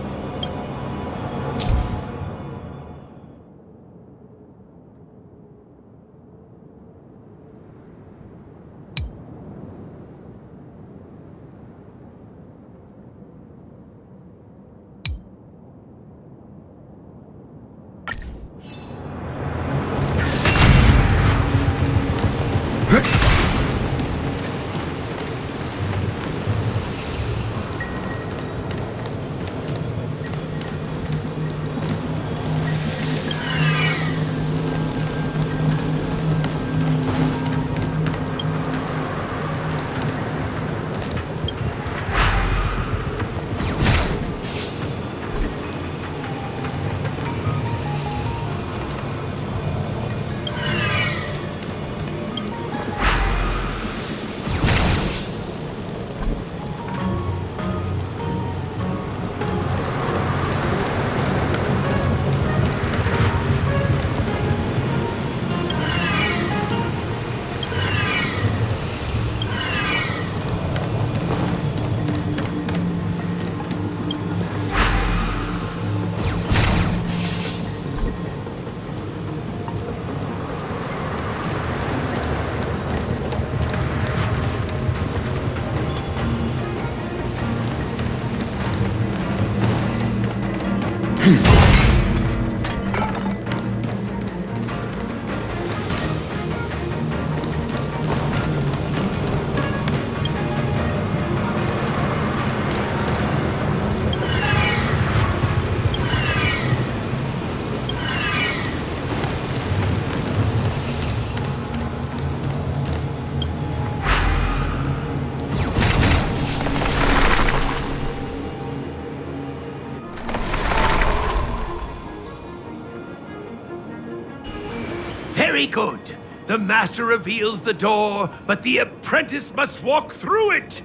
Speaker 15: Very good. The master reveals the door, but the apprentice must walk through it.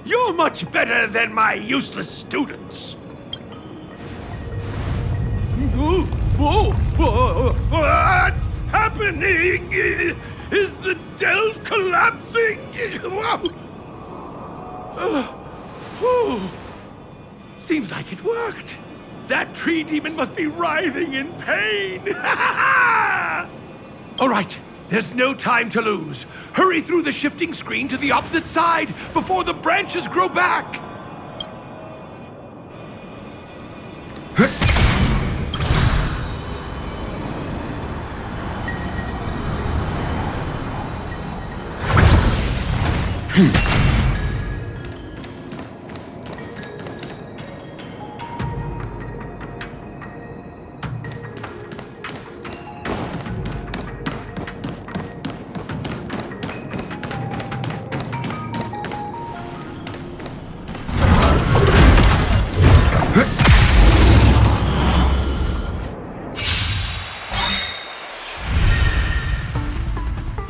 Speaker 15: You're much better than my useless students. What's happening? Is the delve collapsing? Seems like it worked. That tree demon must be writhing in pain. All right, there's no time to lose. Hurry through the shifting screen to the opposite side before the branches grow back.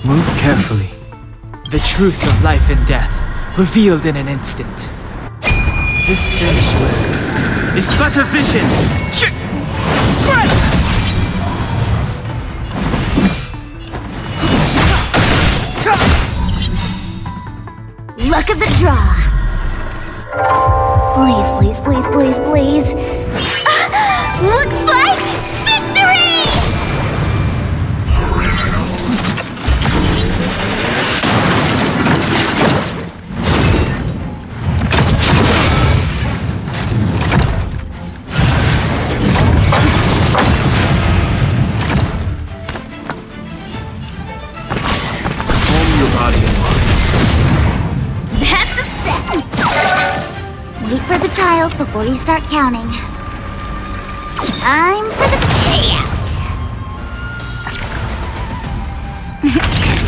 Speaker 14: Move carefully. The truth of life and death, revealed in an instant. This sanctuary is but a vision.
Speaker 13: Luck of the draw. Please, please, please, please, please. Looks like victory! Wait for the tiles before you start counting. Time for the payout.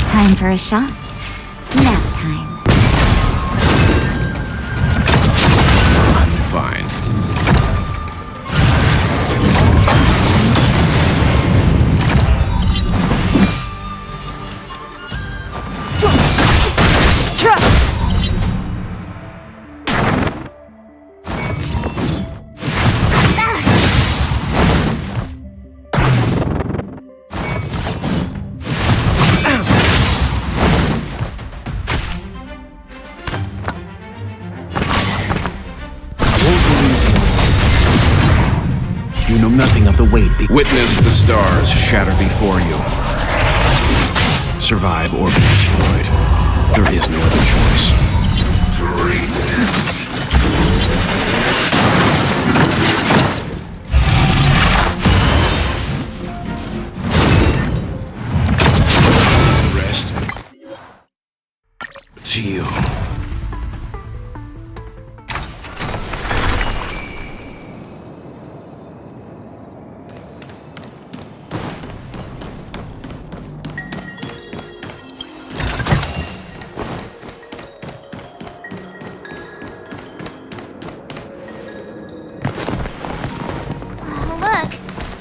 Speaker 13: Time for a shot. Nap time.
Speaker 3: I'm fine.
Speaker 5: You know nothing of the weight.
Speaker 3: Witness the stars shatter before you. Survive or be destroyed. There is no other choice. Rest. To you.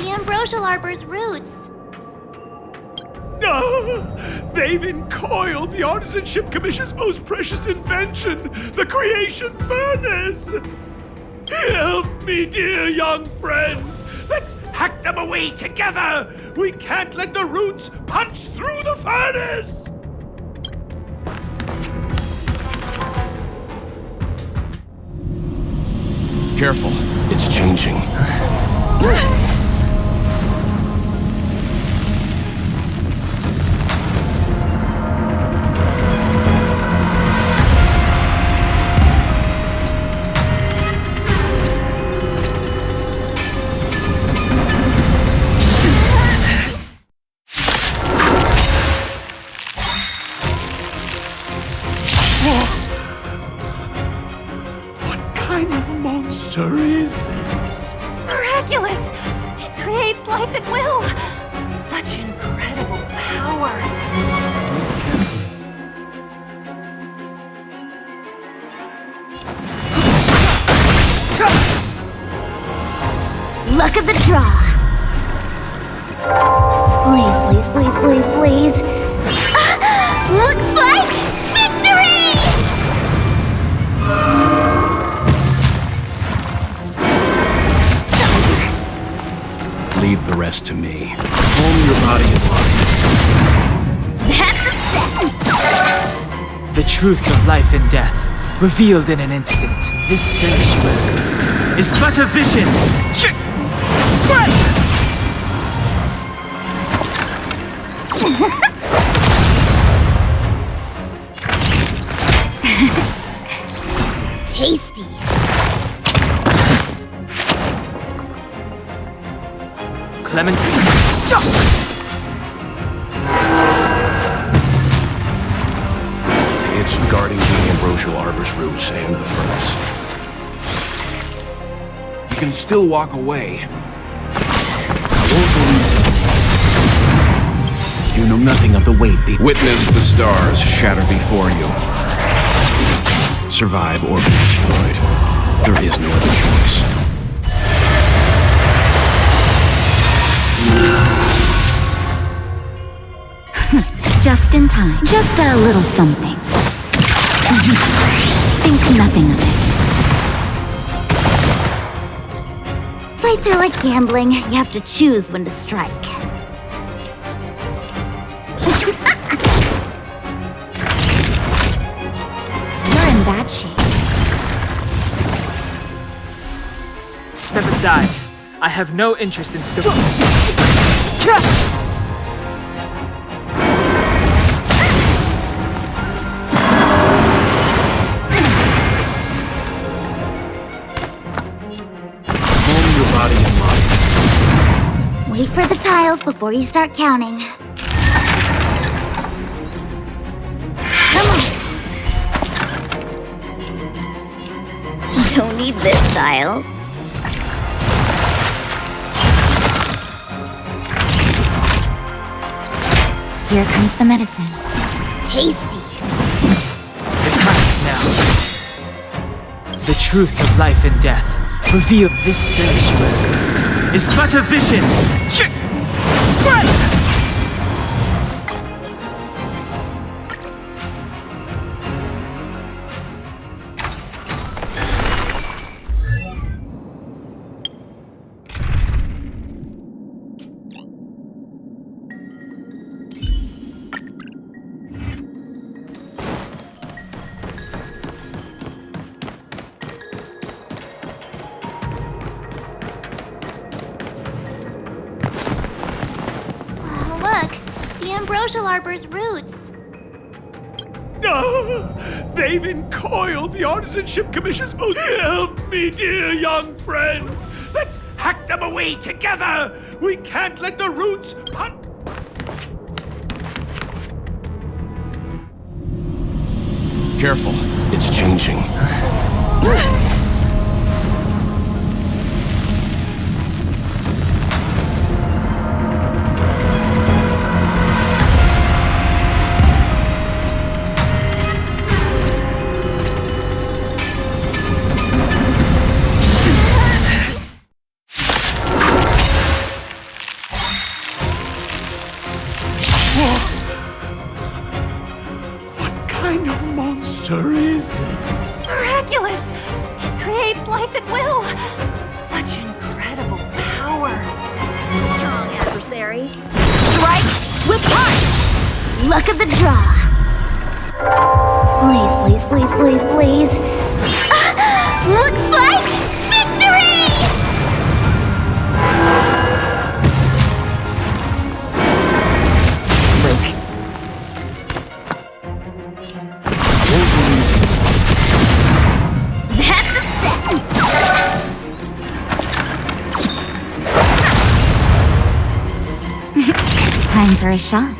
Speaker 13: Ambrosial Arbor's roots.
Speaker 15: They've encoiled the Artisanship Commission's most precious invention, the creation furnace! Help me, dear young friends! Let's hack them away together! We can't let the roots punch through the furnace!
Speaker 3: Careful, it's changing.
Speaker 15: Monster is this?
Speaker 6: Miraculous! It creates life at will! Such incredible power!
Speaker 13: Luck of the draw. Please, please, please, please, please. Looks like victory!
Speaker 3: Leave the rest to me.
Speaker 5: Home your body and mind.
Speaker 14: The truth of life and death, revealed in an instant. This sanctuary is but a vision.
Speaker 7: Tasty.
Speaker 14: Clementine.
Speaker 3: It's regarding the ambrosial arbor's roots and the furnace.
Speaker 5: You can still walk away. I won't release you. You know nothing of the weight
Speaker 3: Witness the stars shatter before you. Survive or be destroyed. There is no other choice.
Speaker 10: Just in time. Just a little something. Think nothing of it.
Speaker 7: Fights are like gambling. You have to choose when to strike.
Speaker 10: You're in bad shape.
Speaker 14: Step aside. I have no interest in
Speaker 5: Home your body and mind.
Speaker 7: Wait for the tiles before you start counting. Come on. Don't need this tile.
Speaker 10: Here comes the medicine.
Speaker 7: Tasty.
Speaker 14: The time is now. The truth of life and death, revealed. This sanctuary is but a vision.
Speaker 13: Oh, look! The ambrosial arbor's roots.
Speaker 15: They've encoiled the Artisanship Commission's most. Help me, dear young friends! Let's hack them away together! We can't let the roots put.
Speaker 3: Careful, it's changing.
Speaker 15: What kind of monster is this?
Speaker 6: Miraculous! It creates life at will! Such incredible power!
Speaker 13: Strong adversary.
Speaker 7: Strike with heart! Luck of the draw. Please, please, please, please, please. Looks like victory!
Speaker 3: Luke. Won't release you.
Speaker 7: That's a set!
Speaker 10: Time for a shot.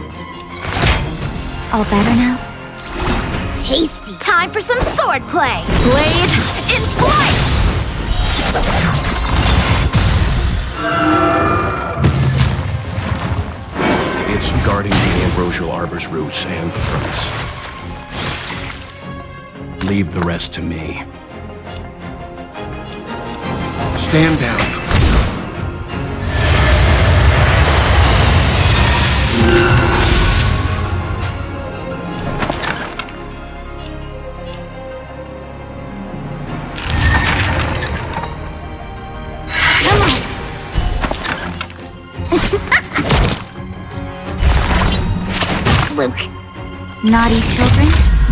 Speaker 10: All better now?
Speaker 7: Tasty.
Speaker 13: Time for some sword play. Blade in flight!
Speaker 3: It's regarding the ambrosial arbor's roots and the furnace. Leave the rest to me. Stand down.
Speaker 7: fluke.
Speaker 10: Naughty children,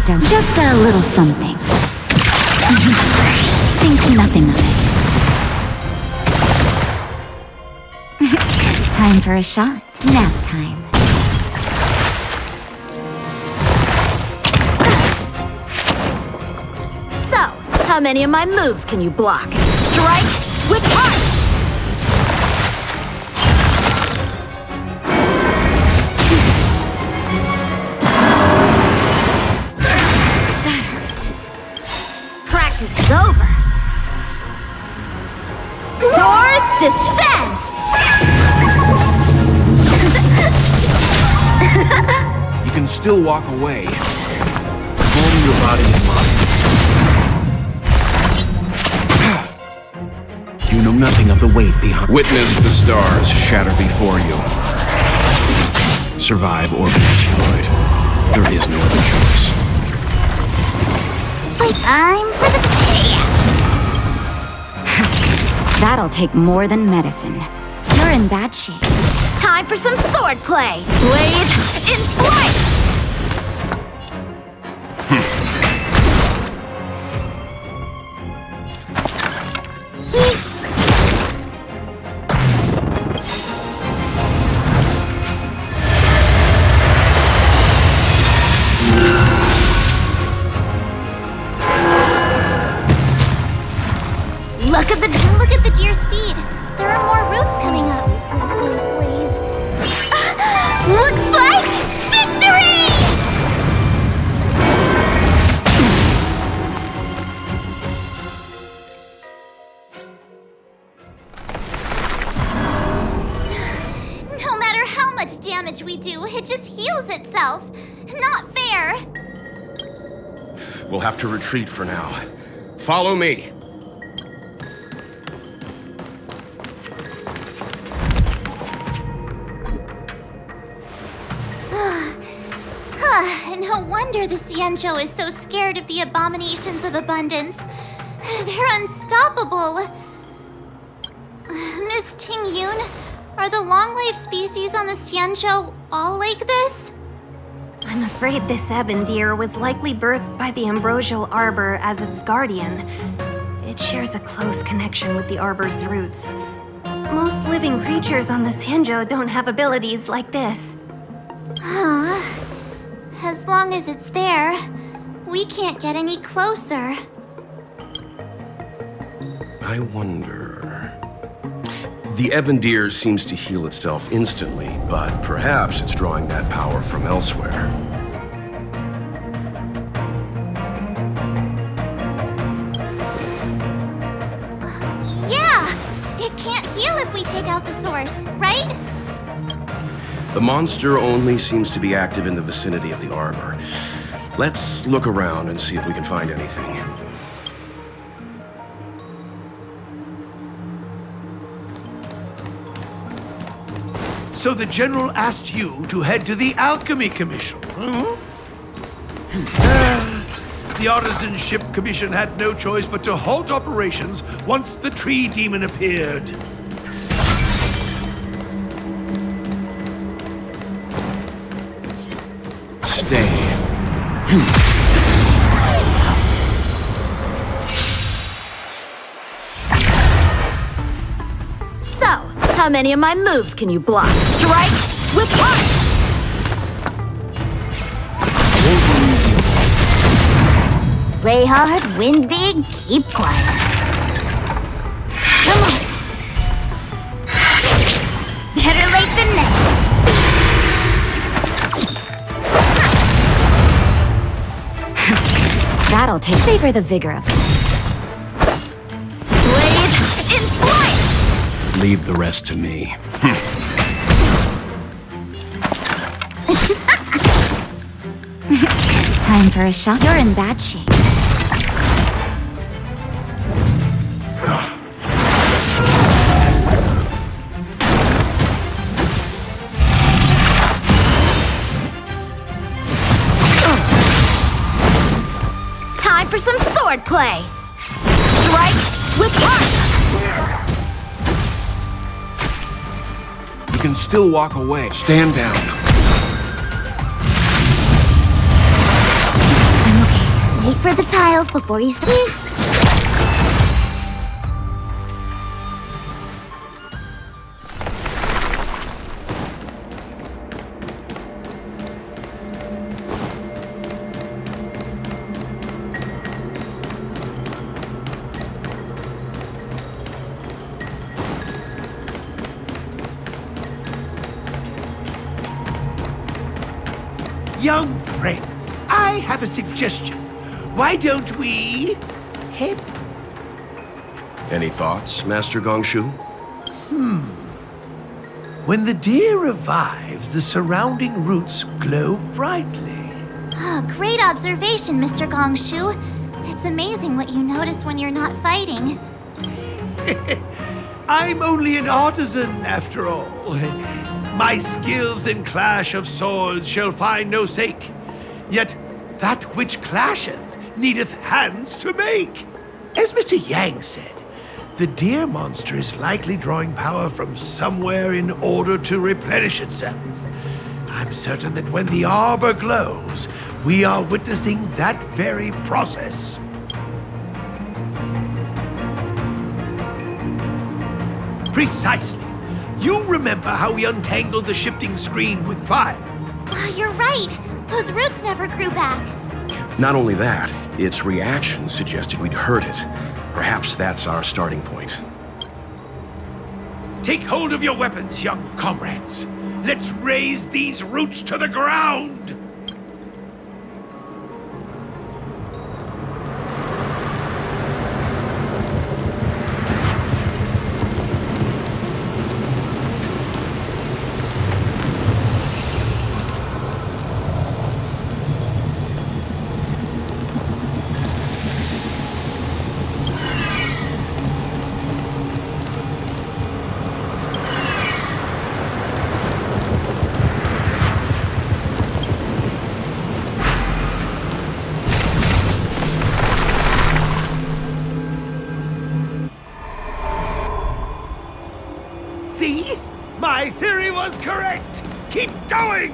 Speaker 10: don't. Just a little something. Think nothing of it. Time for a shot. Nap time.
Speaker 17: So, how many of my moves can you block? Strike with heart! That hurt. Practice is over. Swords descend!
Speaker 3: You can still walk away. Calm your body and mind. You know nothing of the weight behind. Witness the stars shatter before you. Survive or be destroyed. There is no other choice.
Speaker 10: Time for the payout. That'll take more than medicine. You're in bad shape.
Speaker 17: Time for some sword play! Blade in flight!
Speaker 13: Look at the deer's feed. There are more roots coming up. Please. Looks like victory! No matter how much damage we do, it just heals itself. Not fair.
Speaker 3: We'll have to retreat for now. Follow me.
Speaker 13: No wonder the Xianzhou is so scared of the abominations of abundance. They're unstoppable. Miss Ting Yun, are the long-life species on the Xianzhou all like this?
Speaker 2: I'm afraid this ebon deer was likely birthed by the ambrosial arbor as its guardian. It shares a close connection with the arbor's roots. Most living creatures on the Xianzhou don't have abilities like this.
Speaker 13: Huh. As long as it's there, we can't get any closer.
Speaker 3: I wonder... The ebon deer seems to heal itself instantly, but perhaps it's drawing that power from elsewhere.
Speaker 13: Yeah! It can't heal if we take out the source, right?
Speaker 3: The monster only seems to be active in the vicinity of the arbor. Let's look around and see if we can find anything.
Speaker 15: So the General asked you to head to the Alchemy Commission, huh? The Artisan Ship Commission had no choice but to halt operations once the tree demon appeared.
Speaker 3: Stay.
Speaker 17: So, how many of my moves can you block? Strike with heart!
Speaker 7: Play hard, win big, keep quiet. Come on. Better late than never.
Speaker 10: That'll take. Savor the vigor of it.
Speaker 17: Blade in flight!
Speaker 3: Leave the rest to me.
Speaker 10: Time for a shot. You're in bad shape.
Speaker 17: Time for some sword play! Strike with heart!
Speaker 3: You can still walk away. Stand down.
Speaker 13: the tiles before you sleep.
Speaker 15: Young friends, I have a suggestion. Why don't we head?
Speaker 3: Any thoughts, Master Gongshu?
Speaker 15: When the deer revives, the surrounding roots glow brightly.
Speaker 13: Oh, great observation, Mr. Gongshu. It's amazing what you notice when you're not fighting.
Speaker 15: I'm only an artisan, after all. My skills in clash of swords shall find no sake. Yet that which clasheth needeth hands to make. As Mr. Yang said, the deer monster is likely drawing power from somewhere in order to replenish itself. I'm certain that when the arbor glows, we are witnessing that very process. Precisely. You remember how we untangled the shifting screen with fire?
Speaker 13: You're right. Those roots never grew back.
Speaker 3: Not only that, its reaction suggested we'd hurt it. Perhaps that's our starting point.
Speaker 15: Take hold of your weapons, young comrades. Let's raze these roots to the ground! See? My theory was correct! Keep going!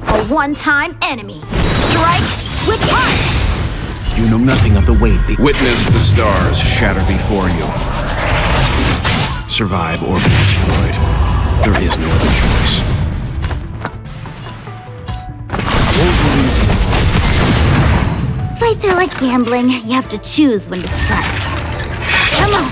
Speaker 17: A one-time enemy. Strike with punch!
Speaker 5: You know nothing of the weight. Witness the stars shatter before you. Survive or be destroyed. There is no other choice.
Speaker 13: Fights are like gambling. You have to choose when to strike. Come on.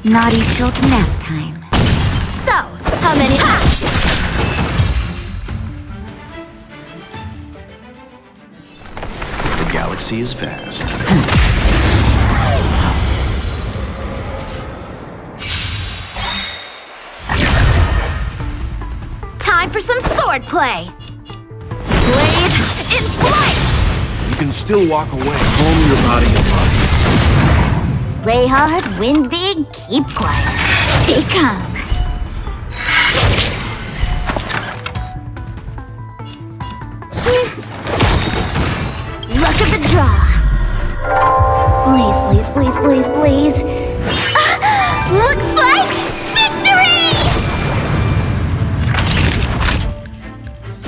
Speaker 10: Naughty children nap time.
Speaker 17: So, how many?
Speaker 3: The galaxy is vast.
Speaker 17: Time for some swordplay. Blade in flight.
Speaker 3: You can still walk away. Calm your body and mind.
Speaker 13: Play hard, win big, keep quiet. Stay calm. Luck of the draw. Please, please, please, please, please. Looks like victory!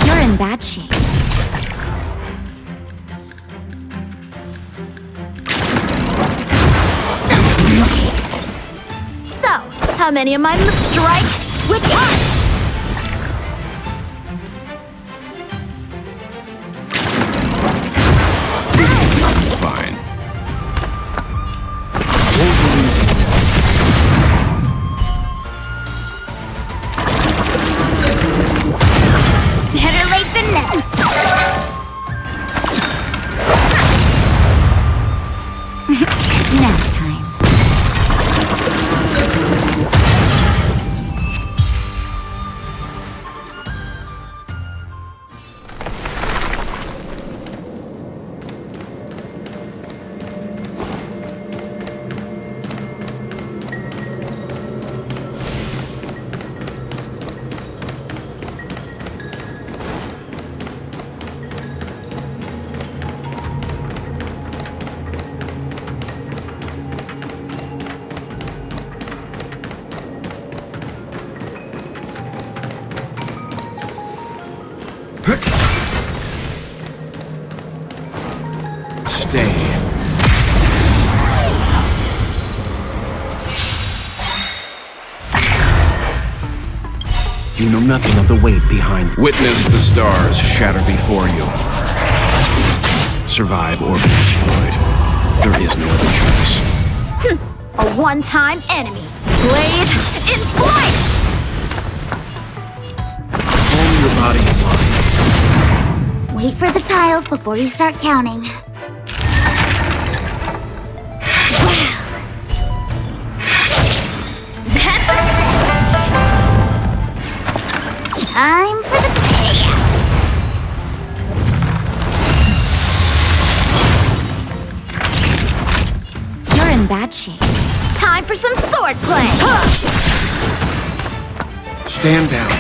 Speaker 10: You're in bad shape.
Speaker 17: So, how many am I must strike with what?
Speaker 3: Fine. Won't be easy.
Speaker 13: Better late than never.
Speaker 10: Nap time.
Speaker 3: Stay. You know nothing of the weight behind. Witness the stars shatter before you. Survive or be destroyed. There is no other choice.
Speaker 17: A one-time enemy. Blade in flight.
Speaker 3: Calm your body and mind.
Speaker 13: Wait for the tiles before you start counting. Time for the payout.
Speaker 10: You're in bad shape.
Speaker 17: Time for some swordplay.
Speaker 3: Stand down.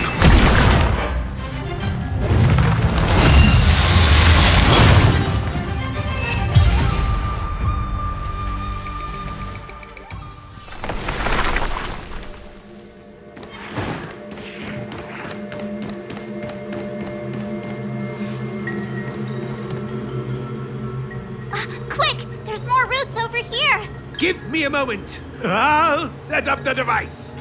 Speaker 13: Quick! There's more routes over here!
Speaker 15: Give me a moment. I'll set up the device.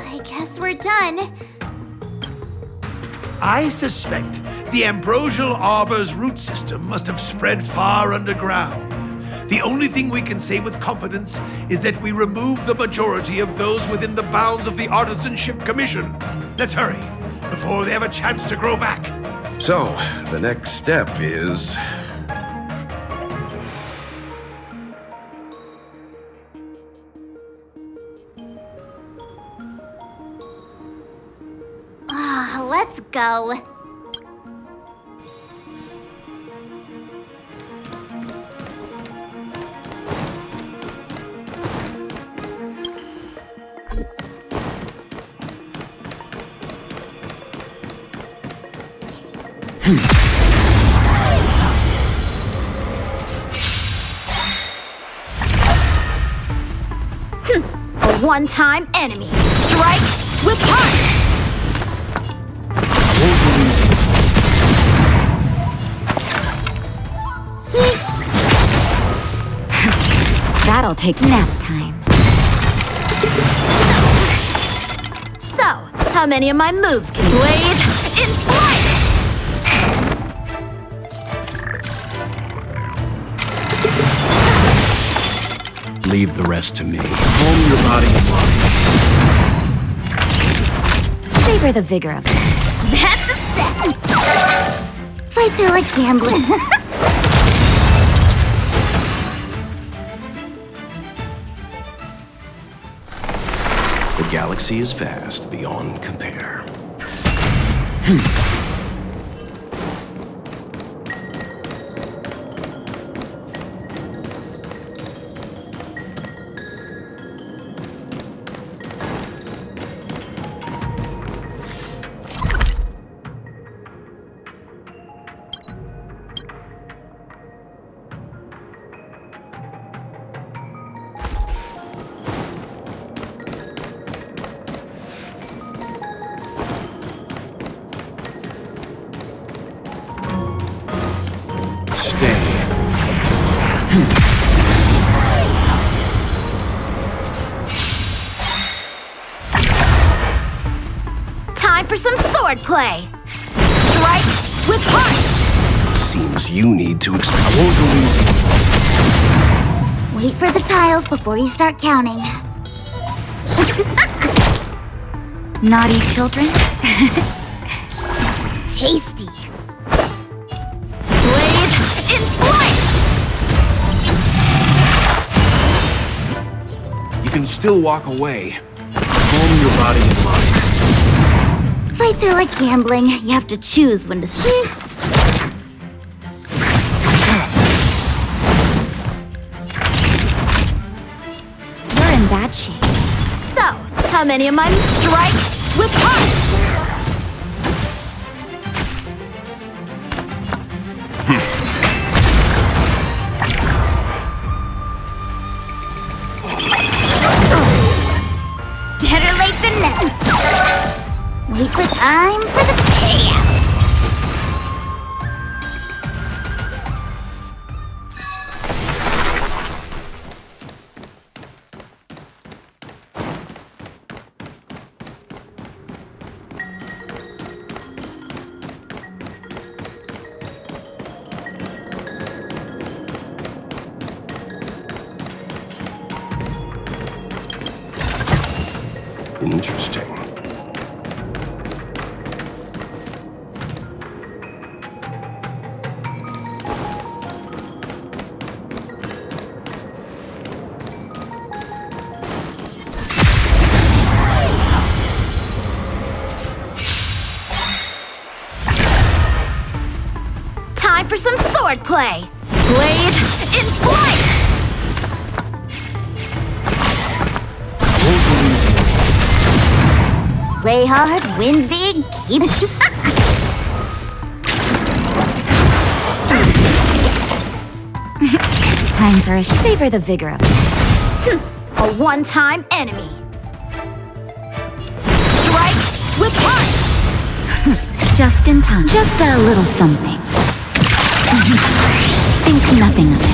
Speaker 13: I guess we're done.
Speaker 15: I suspect the Ambrosial Arbor's root system must have spread far underground. The only thing we can say with confidence is that we removed the majority of those within the bounds of the Artisanship Commission. Let's hurry, before they have a chance to grow back.
Speaker 3: So, the next step is...
Speaker 13: Let's go.
Speaker 17: A one-time enemy. Strike with punch!
Speaker 10: That'll take nap time.
Speaker 17: So, how many of my moves can blade in flight?
Speaker 3: Leave the rest to me. Calm your body and mind.
Speaker 10: Savor the vigor of it.
Speaker 13: That's a set! Fights are like gambling.
Speaker 3: The galaxy is vast beyond compare.
Speaker 17: Time for some swordplay. Strike with punch!
Speaker 3: Seems you need to explain. I won't go easy.
Speaker 13: Wait for the tiles before you start counting.
Speaker 10: Naughty children?
Speaker 13: Tasty.
Speaker 17: Blade in flight!
Speaker 3: You can still walk away. Calm your body and mind.
Speaker 13: Fights are like gambling. You have to choose when to sleep.
Speaker 10: You're in bad shape.
Speaker 17: So, how many of my strike with punch?
Speaker 13: Better late than never. Wait for time for the payout.
Speaker 3: Interesting.
Speaker 17: Time for some swordplay. Blade in flight!
Speaker 13: Play hard, win big, keep it.
Speaker 10: Time for a savor the vigor of it.
Speaker 17: A one-time enemy. Strike with punch!
Speaker 10: Just in time. Just a little something. Think nothing of it.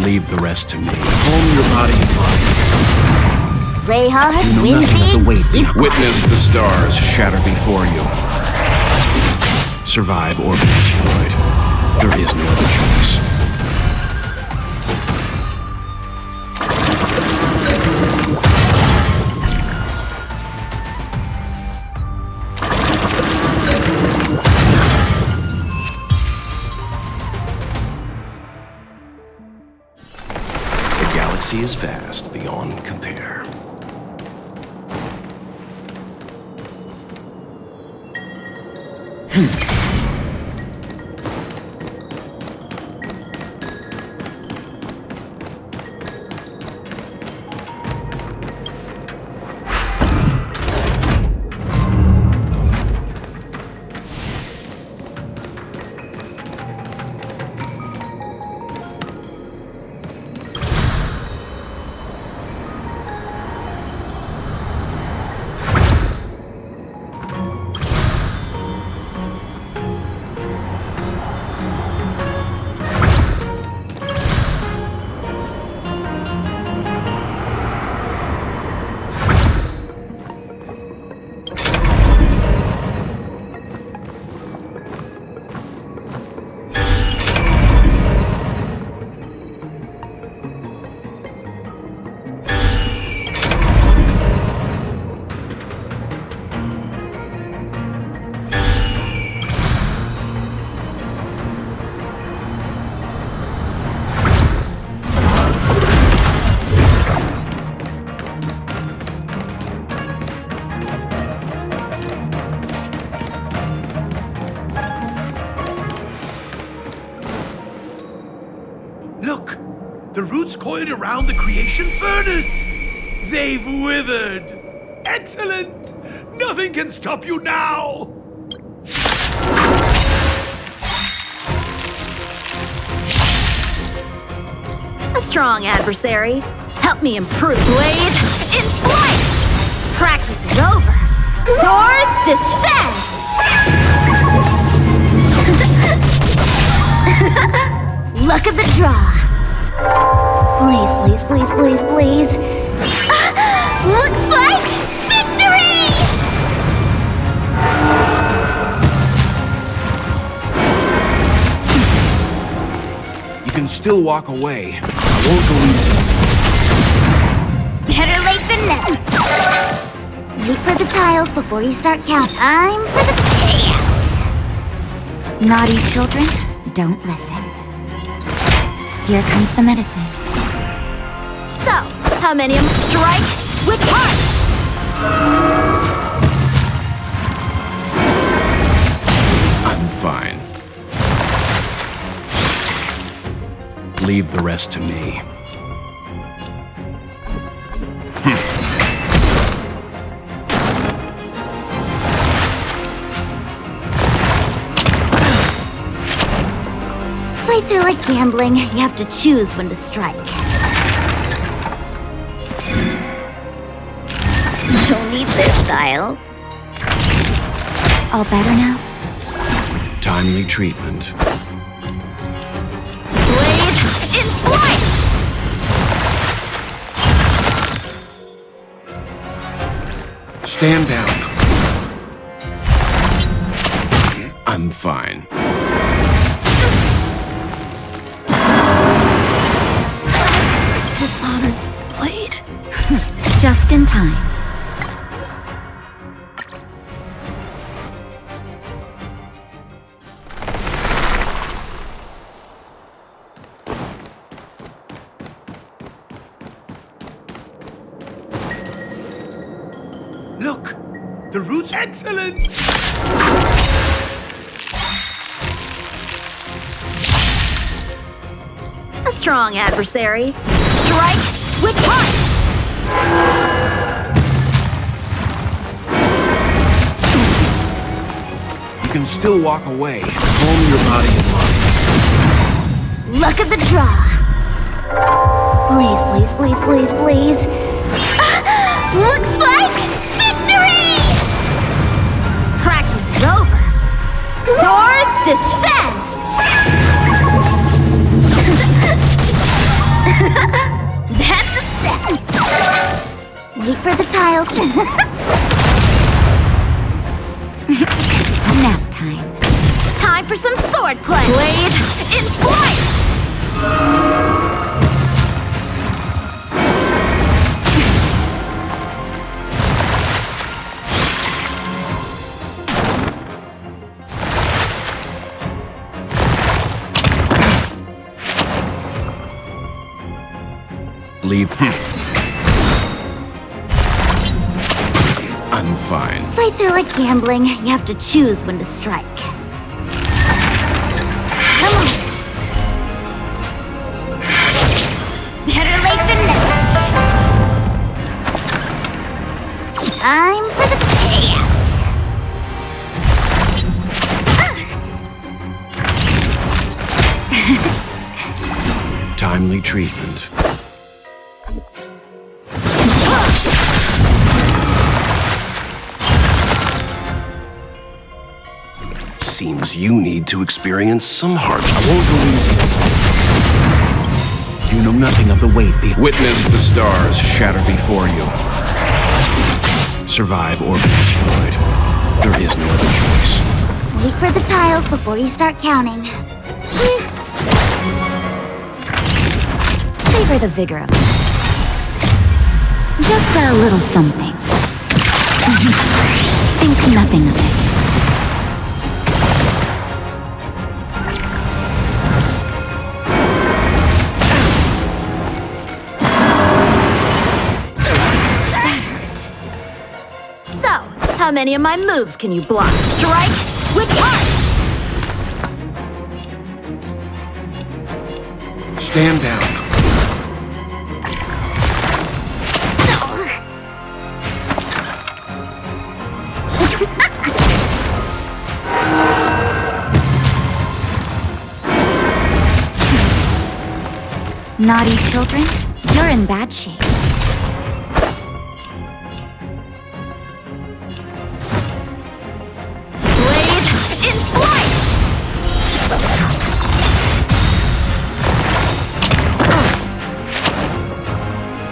Speaker 3: Leave the rest to me. Calm your body and mind.
Speaker 13: Play hard,
Speaker 3: You know
Speaker 13: win
Speaker 3: nothing of the
Speaker 13: big,
Speaker 3: weight
Speaker 13: keep
Speaker 3: behind. Witness the stars shatter before you. Survive or be destroyed. There is no other choice. The galaxy is vast beyond compare.
Speaker 15: Look! The roots coiled around the creation furnace! They've withered! Excellent! Nothing can stop you now!
Speaker 17: A strong adversary. Help me improve. Blade in flight! Practice is over. Swords descend!
Speaker 13: Luck of the draw. Please, please, please, please, please. Looks like victory!
Speaker 3: You can still walk away. I won't go easy.
Speaker 13: Better late than never. Wait for the tiles before you start counting. Time for the payout.
Speaker 7: Naughty children, don't listen. Here comes the medicine.
Speaker 17: So, how many of them strike with heart?
Speaker 3: I'm fine. Leave the rest to me.
Speaker 13: Fights are like gambling. You have to choose when to strike. Don't need this style.
Speaker 7: All better now?
Speaker 3: Timely treatment.
Speaker 17: Blade in flight!
Speaker 3: Stand down. I'm fine.
Speaker 7: Dishonored blade. Just in time.
Speaker 15: Look! The root's excellent!
Speaker 17: A strong adversary. Strike with heart!
Speaker 3: You can still walk away. Calm your body and mind.
Speaker 13: Luck of the draw. Please, please, please, please, please. Looks like victory!
Speaker 17: Practice is over. Swords descend!
Speaker 13: That's a set. Wait for the tiles.
Speaker 7: Nap time.
Speaker 17: Time for some swordplay. Blade in flight!
Speaker 3: Leave. I'm fine.
Speaker 13: Fights are like gambling. You have to choose when to strike. Come on. Better late than never. Time for the payout.
Speaker 3: Timely treatment. Seems you need to experience some hardship. I won't go easy. You know nothing of the weight. Witness the stars shattered before you. Survive or be destroyed. There is no other choice.
Speaker 13: Wait for the tiles before you start counting.
Speaker 7: Savor the vigor of it. Just a little something. Think nothing of it.
Speaker 17: How many of my moves can you block? Strike with heart!
Speaker 3: Stand down.
Speaker 7: Naughty children, you're in bad shape.
Speaker 17: Blade in flight!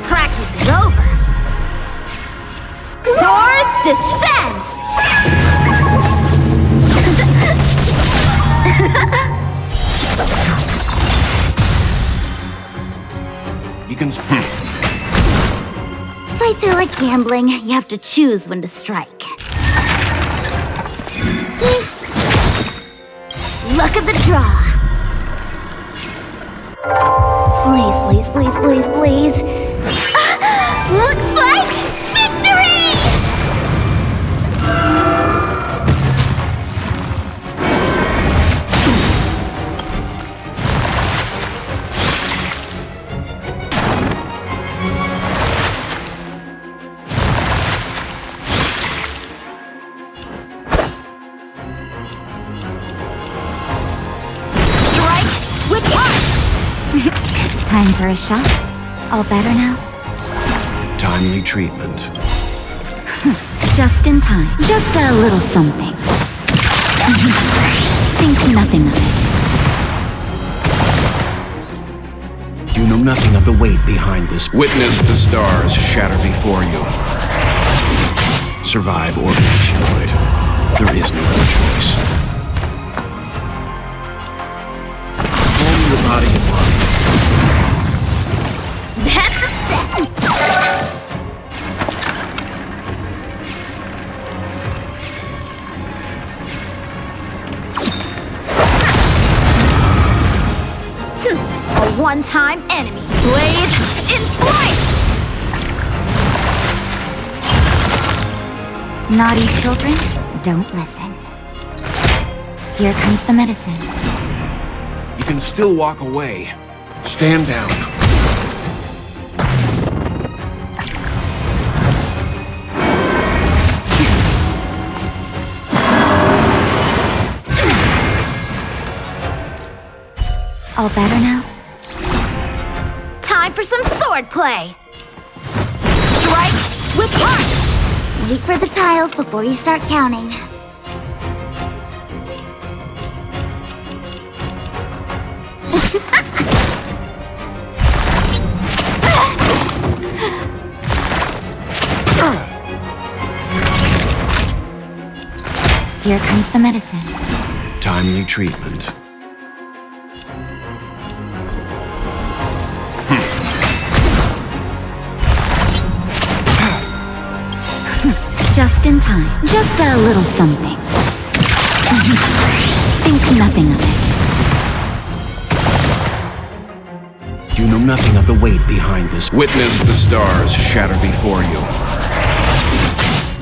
Speaker 17: Practice is over. Swords descend!
Speaker 3: You can...
Speaker 7: Fights are like gambling. You have to choose when to strike. Luck of the draw. Please, please, please, please, please. Looks like victory! Time for a shot? All better now?
Speaker 3: Timely treatment.
Speaker 7: Just in time. Just a little something. Think nothing of it.
Speaker 3: You know nothing of the weight behind this. Witness the stars shatter before you. Survive or be destroyed. There is no other choice. Calm your body and mind.
Speaker 17: That's a set! A one-time enemy. Blade in flight!
Speaker 7: Naughty children, don't listen. Here comes the medicine.
Speaker 3: You can still walk away. Stand down.
Speaker 7: All better now?
Speaker 17: Time for some sword play! Strike with heart!
Speaker 7: Wait for the tiles before you start counting. Here comes the medicine.
Speaker 3: Timely treatment.
Speaker 7: Just in time. Just a little something. Think nothing of it.
Speaker 3: You know nothing of the weight behind this. Witness the stars shatter before you.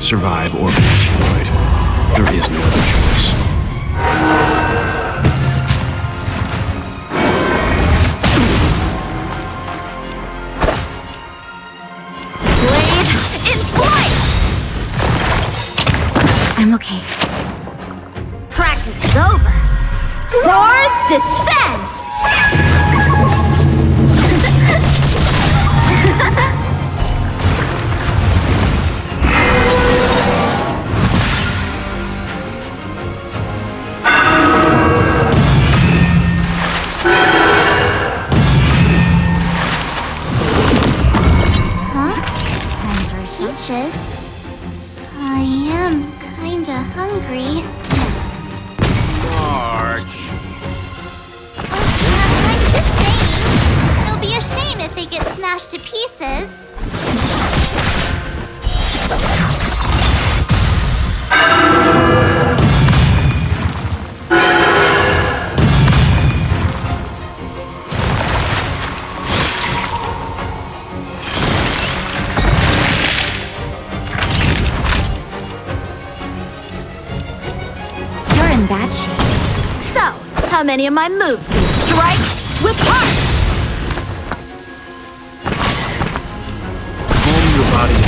Speaker 3: Survive or be destroyed. There is no other choice.
Speaker 17: Blade in flight!
Speaker 7: I'm okay.
Speaker 17: Practice is over. Swords descend!
Speaker 13: I am kinda hungry. I'm just saying. It'll be a shame if they get smashed to pieces.
Speaker 7: Bad shape.
Speaker 17: So, how many of my moves can strike with heart?
Speaker 12: body